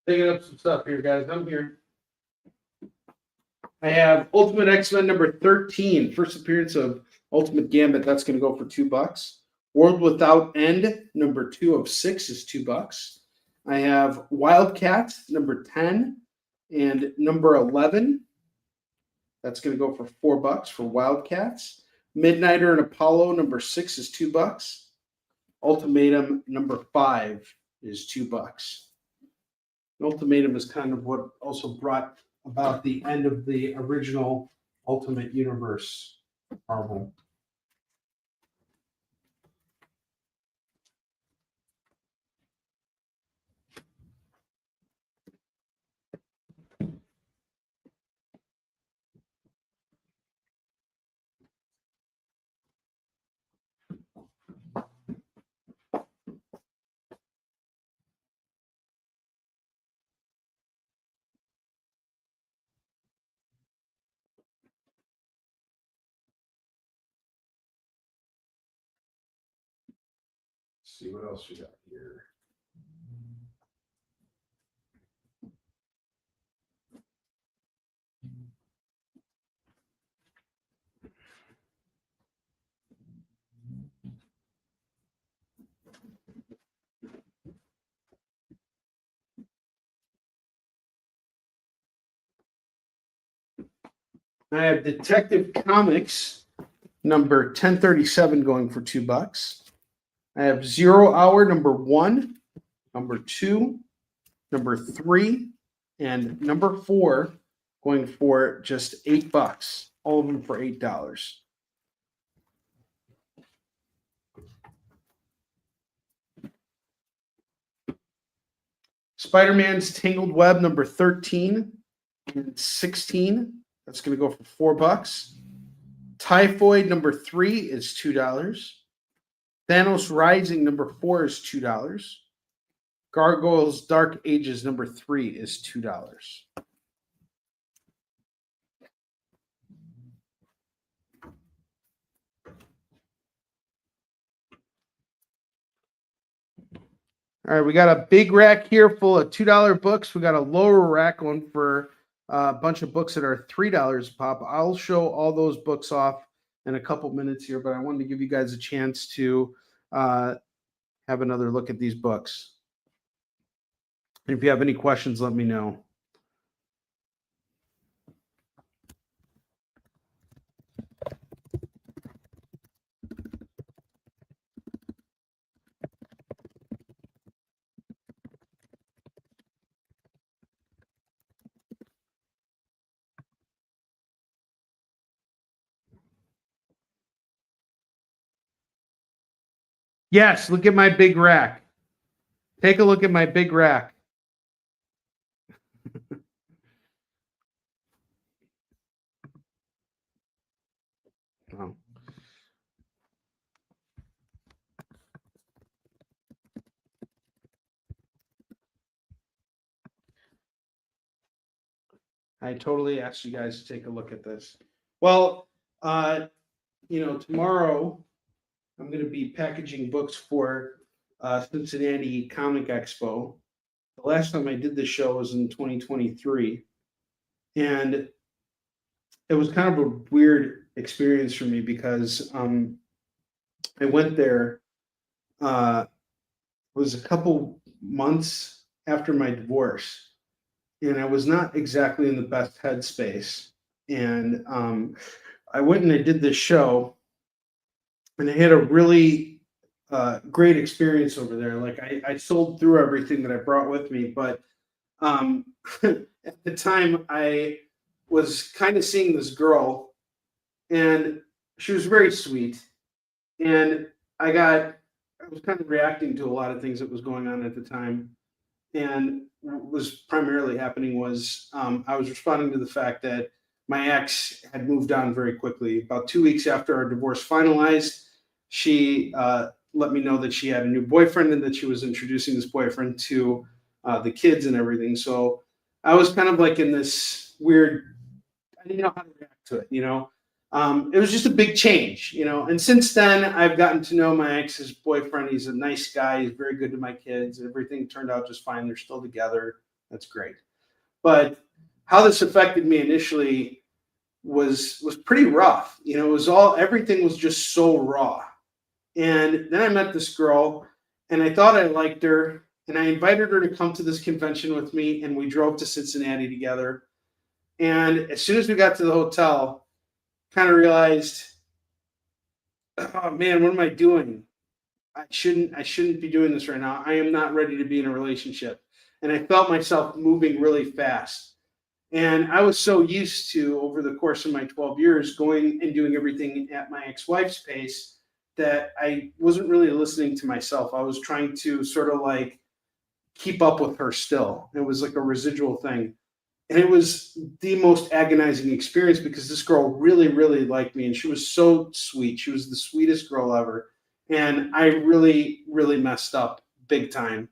Picking up some stuff here, guys. I'm here. I have Ultimate X-Men number 13, first appearance of Ultimate Gambit. That's going to go for $2. World Without End number 2 of 6 is $2. I have Wildcat number 10 and number 11. That's going to go for $4 for Wildcats. Midnighter and Apollo number 6 is $2. Ultimatum number 5 is $2. Ultimatum is kind of what also brought about the end of the original Ultimate Universe Marvel. Let's see what else we got here. I have Detective Comics number 1037 going for $2. I have Zero Hour number 1, number 2, number 3, and number 4 going for just $8. All of them for $8. Spider-Man's Tangled Web number 13 and 16. That's going to go for $4. Typhoid number 3 is $2. Thanos Rising number 4 is $2. Gargoyles Dark Ages number 3 is $2. All right, we got a big rack here full of $2 books. We got a lower rack going for a bunch of books that are $3 a pop. I'll show all those books off in a couple minutes here, but I wanted to give you guys a chance to have another look at these books. And if you have any questions, let me know. Yes, look at my big rack. Take a look at my big rack. Oh. I totally asked you guys to take a look at this. Well, Tomorrow I'm going to be packaging books for Cincinnati Comic Expo. The last time I did this show was in 2023, and it was kind of a weird experience for me because I went there. It was a couple months after my divorce, and I was not exactly in the best headspace. And I went and I did this show, and I had a really great experience over there. Like I sold through everything that I brought with me, but at the time I was kind of seeing this girl, and she was very sweet, and I was kind of reacting to a lot of things that was going on at the time. And what was primarily happening was I was responding to the fact that my ex had moved on very quickly. About 2 weeks after our divorce finalized, she let me know that she had a new boyfriend and that she was introducing this boyfriend to the kids and everything. So I was kind of like in this weird, I didn't know how to react to it. It was just a big change, and since then I've gotten to know my ex's boyfriend. He's a nice guy. He's very good to my kids. Everything turned out just fine. They're still together. That's great. But how this affected me initially was pretty rough. Everything was just so raw. And then I met this girl, and I thought I liked her, and I invited her to come to this convention with me, and we drove to Cincinnati together. And as soon as we got to the hotel, kind of realized, oh man, what am I doing? I shouldn't be doing this right now. I am not ready to be in a relationship. And I felt myself moving really fast. And I was so used to, over the course of my 12 years, going and doing everything at my ex-wife's pace that I wasn't really listening to myself. I was trying to sort of like keep up with her still. It was like a residual thing. And it was the most agonizing experience because this girl really, really liked me, and she was so sweet. She was the sweetest girl ever. And I really, really messed up big time.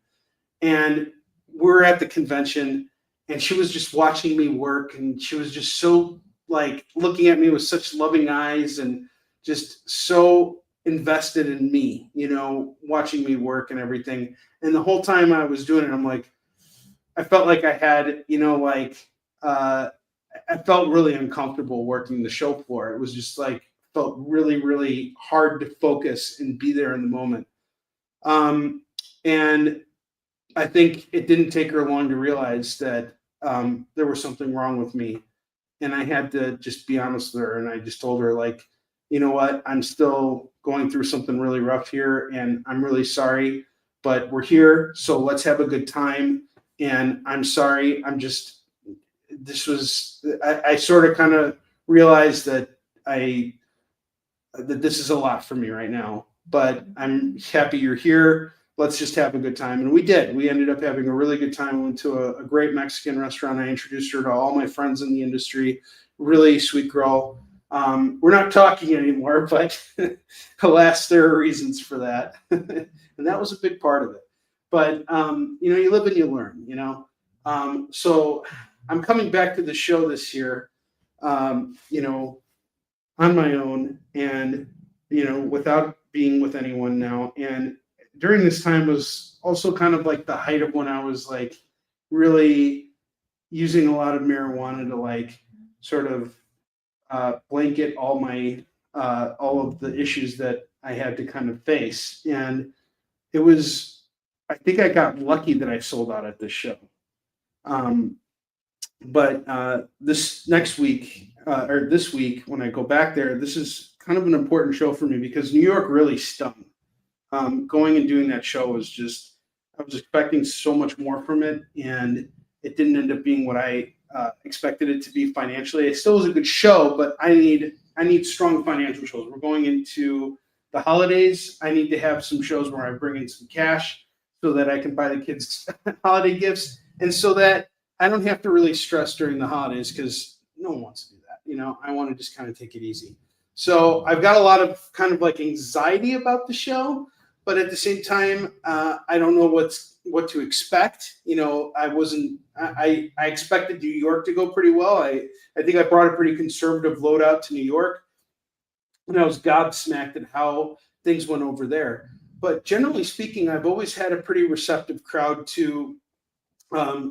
And we're at the convention, and she was just watching me work, and she was just so like looking at me with such loving eyes and just so invested in me, watching me work and everything. And the whole time I was doing it, I'm like, I felt like I had, I felt really uncomfortable working the show floor. It was just like, felt really, really hard to focus and be there in the moment. And I think it didn't take her long to realize that there was something wrong with me. And I had to just be honest with her. And I just told her, like, you know what, I'm still going through something really rough here, and I'm really sorry, but we're here. So let's have a good time. And I'm sorry. I sort of kind of realized that that this is a lot for me right now, but I'm happy you're here. Let's just have a good time. And we did. We ended up having a really good time. We went to a great Mexican restaurant. I introduced her to all my friends in the industry. Really sweet girl. We're not talking anymore, but alas, there are reasons for that. And that was a big part of it. But, you live and you learn, So I'm coming back to the show this year, on my own and, without being with anyone now. And during this time was also kind of like the height of when I was like really using a lot of marijuana to like sort of blanket all of the issues that I had to kind of face. And I think I got lucky that I sold out at this show. But this week, when I go back there, this is kind of an important show for me because New York really stung. Going and doing that show was just, I was expecting so much more from it, and it didn't end up being what I expected it to be financially. It still was a good show, but I need strong financial shows. We're going into the holidays. I need to have some shows where I bring in some cash so that I can buy the kids holiday gifts, and so that I don't have to really stress during the holidays because no one wants to do that. I want to just kind of take it easy. So I've got a lot of kind of like anxiety about the show, but at the same time, I don't know what to expect. I expected New York to go pretty well. I think I brought a pretty conservative load out to New York, and I was gobsmacked at how things went over there. But generally speaking, I've always had a pretty receptive crowd to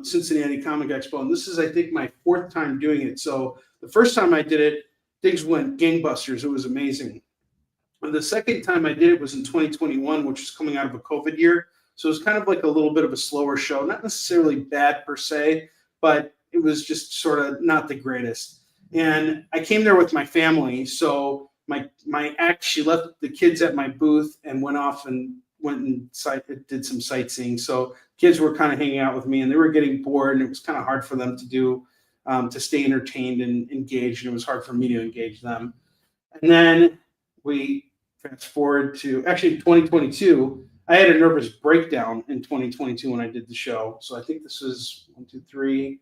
Cincinnati Comic Expo, and this is, I think, my 4th time doing it. So the first time I did it, things went gangbusters. It was amazing. And the second time I did it was in 2021, which was coming out of a COVID year. So it was kind of like a little bit of a slower show, not necessarily bad per se, but it was just sort of not the greatest. And I came there with my family. So my ex, she left the kids at my booth and went and did some sightseeing. So kids were kind of hanging out with me, and they were getting bored, and it was kind of hard for them to stay entertained and engaged, and it was hard for me to engage them. And then we fast forward to actually 2022. I had a nervous breakdown in 2022 when I did the show. So I think this is 1, 2, 3.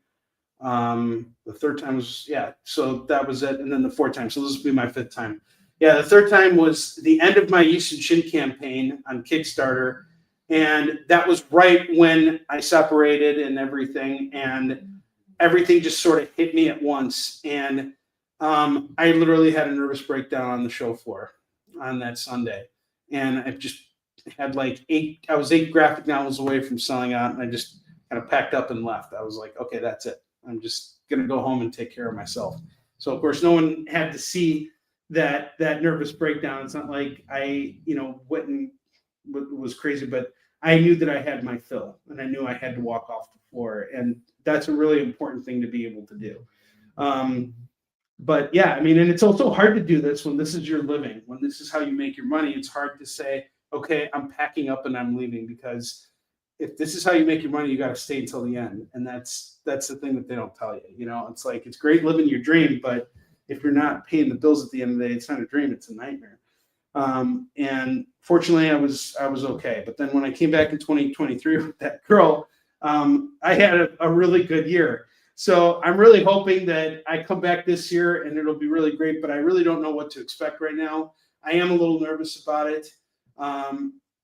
The third time was, so that was it. And then the 4th time. So this will be my 5th time. Yeah, the 3rd time was the end of my Yushin Shin campaign on Kickstarter. And that was right when I separated and everything. And everything just sort of hit me at once. And I literally had a nervous breakdown on the show floor on that Sunday. And I just had I was 8 graphic novels away from selling out. And I just kind of packed up and left. I was like, okay, that's it. I'm just going to go home and take care of myself. So, of course, no one had to see that nervous breakdown. It's not like I, went and was crazy, but I knew that I had my fill, and I knew I had to walk off the floor. And that's a really important thing to be able to do. But yeah, I mean, and it's also hard to do this when this is your living, when this is how you make your money. It's hard to say, okay, I'm packing up and I'm leaving, because if this is how you make your money, you got to stay until the end. And that's the thing that they don't tell you. It's like, it's great living your dream, but if you're not paying the bills at the end of the day, it's not a dream, it's a nightmare. And fortunately I was okay. But then when I came back in 2023 with that girl, I had a really good year. So I'm really hoping that I come back this year and it'll be really great, but I really don't know what to expect right now. I am a little nervous about it.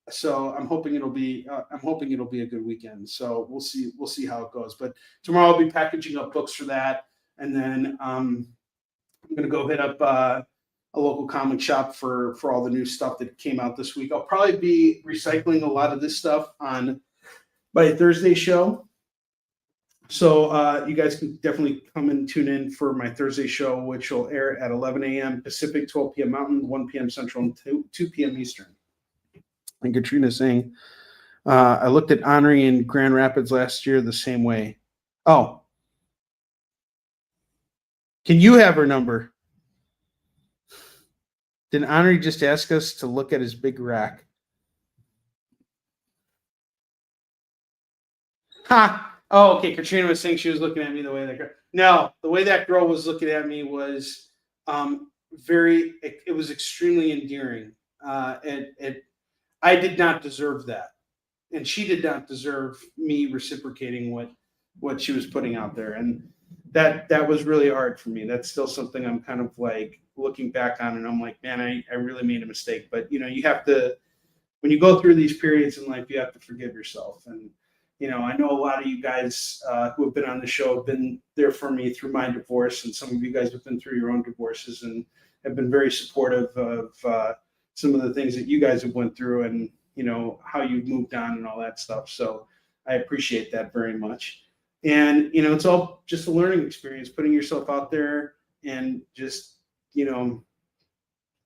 So I'm hoping it'll be a good weekend. So we'll see how it goes. But tomorrow I'll be packaging up books for that. And then I'm going to go hit up a local comic shop for all the new stuff that came out this week. I'll probably be recycling a lot of this stuff on my Thursday show. So you guys can definitely come and tune in for my Thursday show, which will air at 11 a.m. Pacific, 12 p.m. Mountain, 1 p.m. Central, and 2 p.m. Eastern. And Katrina's saying, I looked at Onrie in Grand Rapids last year the same way. Oh. Can you have her number? Did Onrie just ask us to look at his big rack? Ha! Oh, okay. Katrina was saying she was looking at me the way that girl. No, the way that girl was looking at me was it was extremely endearing. I did not deserve that. And she did not deserve me reciprocating what she was putting out there. And that was really hard for me. That's still something I'm kind of like looking back on, and I'm like, man, I really made a mistake. But you have to, when you go through these periods in life, you have to forgive yourself. And I know a lot of you guys who have been on the show have been there for me through my divorce, and some of you guys have been through your own divorces and have been very supportive of some of the things that you guys have went through, and how you've moved on and all that stuff. So I appreciate that very much. And it's all just a learning experience, putting yourself out there and just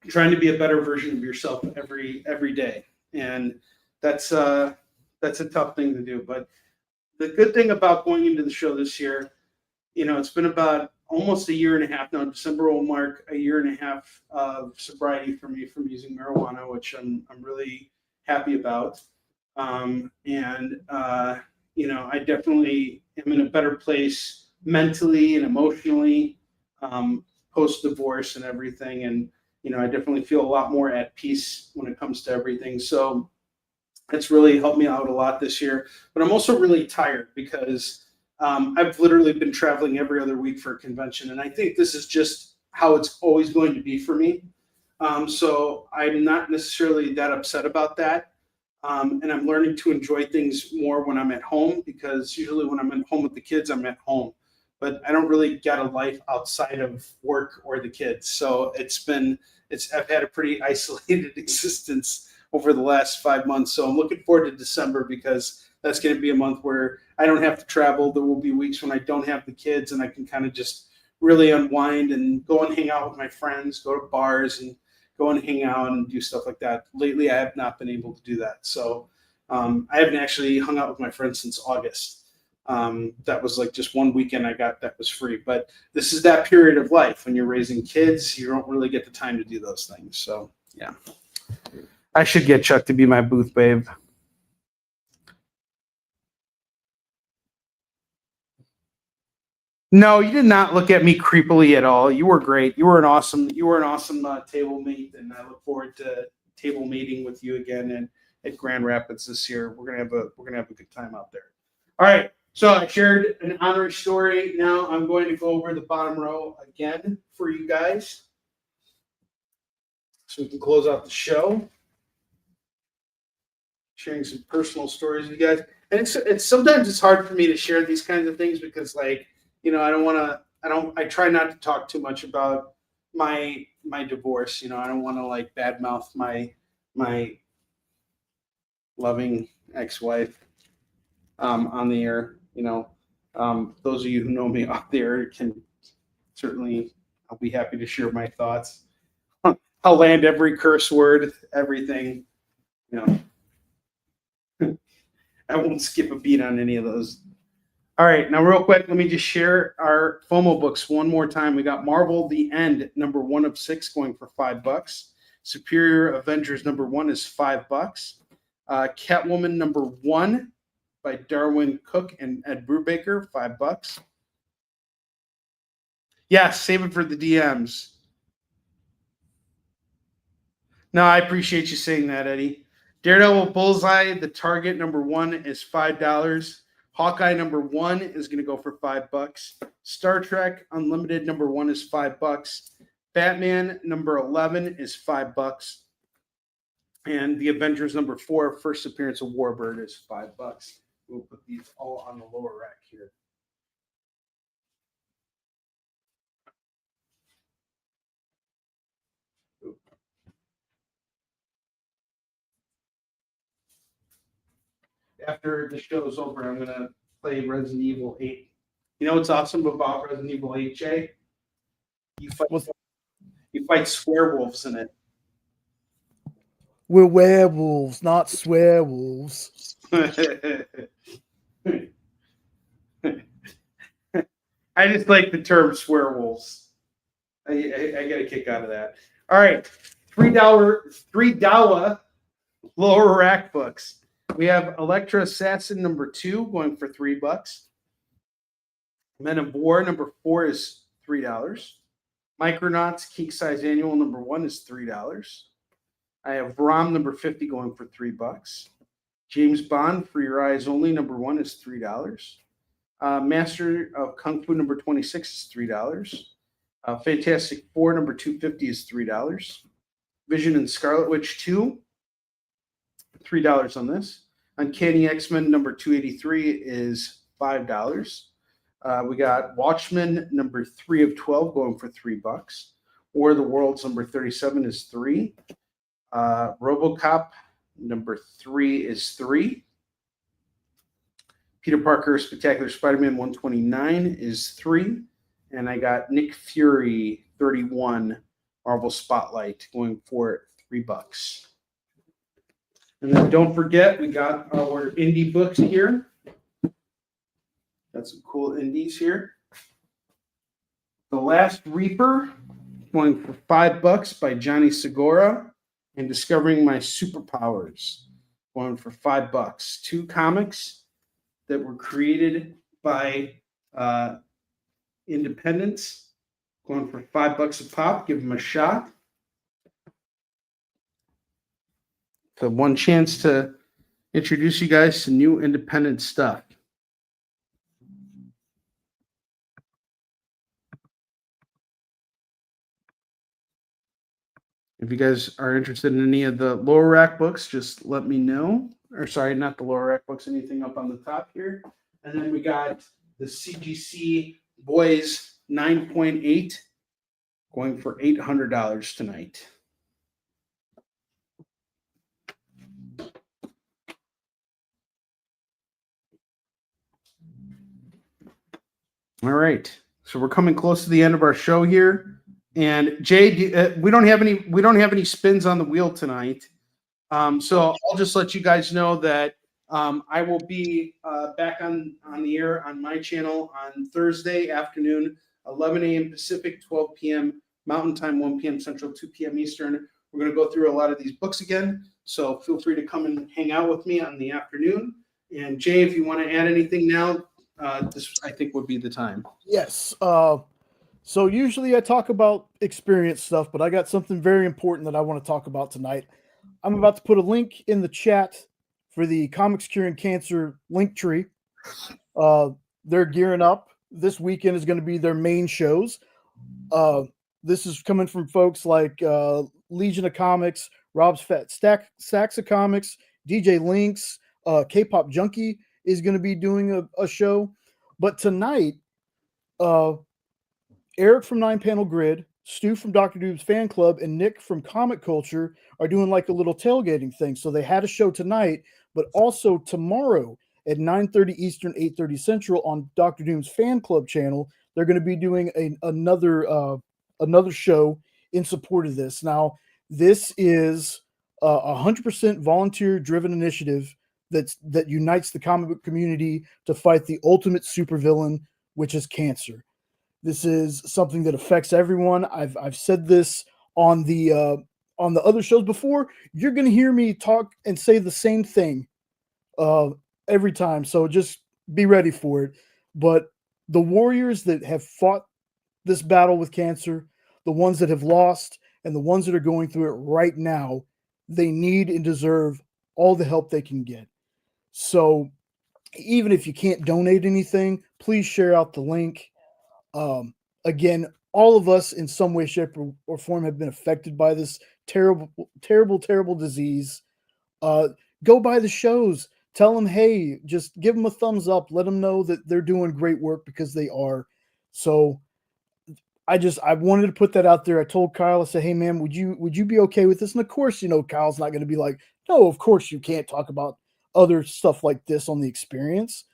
trying to be a better version of yourself every day. And that's a tough thing to do. But the good thing about going into the show this year, it's been about almost a year and a half now. December will mark a year and a half of sobriety for me from using marijuana, which I'm really happy about. I definitely am in a better place mentally and emotionally post-divorce and everything. And, I definitely feel a lot more at peace when it comes to everything. So it's really helped me out a lot this year. But I'm also really tired because I've literally been traveling every other week for a convention. And I think this is just how it's always going to be for me. So I'm not necessarily that upset about that. And I'm learning to enjoy things more when I'm at home, because usually when I'm at home with the kids, I'm at home. But I don't really get a life outside of work or the kids. So it's been I've had a pretty isolated existence over the last 5 months. So I'm looking forward to December because that's going to be a month where I don't have to travel. There will be weeks when I don't have the kids and I can kind of just really unwind and go and hang out with my friends, go to bars and go and hang out and do stuff like that. Lately, I have not been able to do that. So I haven't actually hung out with my friends since August. That was like just one weekend I got that was free. But this is that period of life when you're raising kids, you don't really get the time to do those things. So yeah, I should get Chuck to be my booth babe. No, you did not look at me creepily at all. You were great. You were an awesome table mate, and I look forward to table meeting with you again and at Grand Rapids this year. We're gonna have a good time out there. All right. So I shared an Onrie story. Now I'm going to go over the bottom row again for you guys, so we can close out the show. Sharing some personal stories with you guys, and it's sometimes it's hard for me to share these kinds of things because I try not to talk too much about my divorce. I don't want to badmouth my loving ex-wife on the air. Those of you who know me out there can certainly, I'll be happy to share my thoughts. I'll land every curse word, everything. I won't skip a beat on any of those. All right, now real quick, let me just share our FOMO books one more time. We got Marvel: The End, number 1 of 6, going for $5. Superior Avengers number 1 is $5. Catwoman number 1 by Darwin Cook and Ed Brubaker, $5. Yeah, save it for the DMs. No, I appreciate you saying that, Eddie. Daredevil Bullseye, the Target number 1 is $5. Hawkeye number 1 is going to go for $5. Star Trek Unlimited number 1 is $5. Batman number 11 is $5. And the Avengers number 4, first appearance of Warbird, is $5. We'll put these all on the lower rack here. After the show is over, I'm going to play Resident Evil 8. You know what's awesome about Resident Evil 8, Jay? You fight swearwolves in it. We're werewolves, not swearwolves. I just like the term swearwolves. I get a kick out of that. All right, $3 lower rack books. We have Electra Assassin number 2 going for $3. Men of War number 4 is $3. Micronauts Geek Size Annual number 1 is $3. I have ROM number 50 going for $3. James Bond For Your Eyes Only number 1 is $3. Master of Kung Fu number 26 is $3. Fantastic Four number 250 is $3. Vision and Scarlet Witch 2, $3 on this. Uncanny X-Men number 283 is $5. We got Watchmen number 3 of 12 going for $3. War of the Worlds number 37 is $3. RoboCop number 3 is $3. Peter Parker Spectacular Spider-Man 129 is $3. And I got Nick Fury 31 Marvel Spotlight going for $3. And then don't forget, we got our indie books here. Got some cool indies here. The Last Reaper, going for $5 by Johnny Segura, and Discovering My Superpowers, going for $5. 2 comics that were created by independents, going for $5 a pop. Give them a shot. So one chance to introduce you guys to new independent stuff. If you guys are interested in any of the lower rack books, just let me know. Or sorry, not the lower rack books, anything up on the top here. And then we got the CGC Boys 9.8 going for $800 tonight. All right. So we're coming close to the end of our show here. And Jay, we don't have any spins on the wheel tonight. So I'll just let you guys know that I will be back on the air on my channel on Thursday afternoon, 11 a.m. Pacific, 12 p.m. Mountain Time, 1 p.m. Central, 2 p.m. Eastern. We're going to go through a lot of these books again. So feel free to come and hang out with me on the afternoon. And Jay, if you want to add anything now, this I think would be the time. Yes. So usually I talk about experience stuff, but I got something very important that I want to talk about tonight. I'm about to put a link in the chat for the Comics Curing Cancer link tree. They're gearing up. This weekend is going to be their main shows. This is coming from folks like Legion of Comics, Rob's Fat Stacks of Comics, DJ Lynx, K-Pop Junkie is going to be doing a show. But tonight, Eric from 9 Panel Grid, Stu from Dr. Doob's Fan Club, and Nick from Comic Culture are doing like a little tailgating thing. So they had a show tonight, but also tomorrow at 9:30 Eastern, 8:30 Central on Dr. Doom's Fan Club channel, they're going to be doing another show in support of this. Now, this is a 100% volunteer-driven initiative that unites the comic book community to fight the ultimate supervillain, which is cancer. This is something that affects everyone. I've said this on the other shows before. You're going to hear me talk and say the same thing every time. So just be ready for it. But the warriors that have fought this battle with cancer, the ones that have lost, and the ones that are going through it right now, they need and deserve all the help they can get. So even if you can't donate anything, please share out the link. Again, all of us in some way, shape, or form have been affected by this terrible, terrible, terrible disease. Go by the shows. Tell them, hey, just give them a thumbs up. Let them know that they're doing great work, because they are. So I wanted to put that out there. I told Kyle, I said, hey man, would you be okay with this? And of course, Kyle's not going to be like, no, of course you can't talk about other stuff like this on the experience.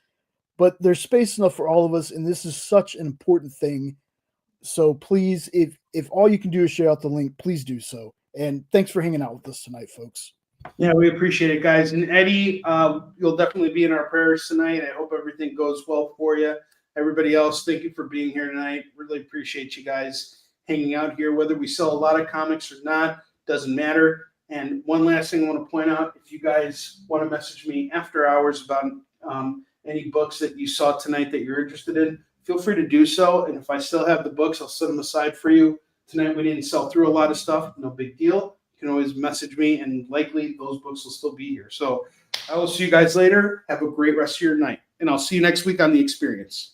But there's space enough for all of us, and this is such an important thing. So please, if all you can do is share out the link, please do so. And thanks for hanging out with us tonight, folks. Yeah, we appreciate it, guys. And Eddie, you'll definitely be in our prayers tonight. I hope everything goes well for you. Everybody else, thank you for being here tonight. Really appreciate you guys hanging out here. Whether we sell a lot of comics or not, doesn't matter. And one last thing I want to point out, if you guys want to message me after hours about any books that you saw tonight that you're interested in, feel free to do so. And if I still have the books, I'll set them aside for you. Tonight we didn't sell through a lot of stuff. No big deal. You can always message me, and likely those books will still be here. So I will see you guys later. Have a great rest of your night. And I'll see you next week on The Experience.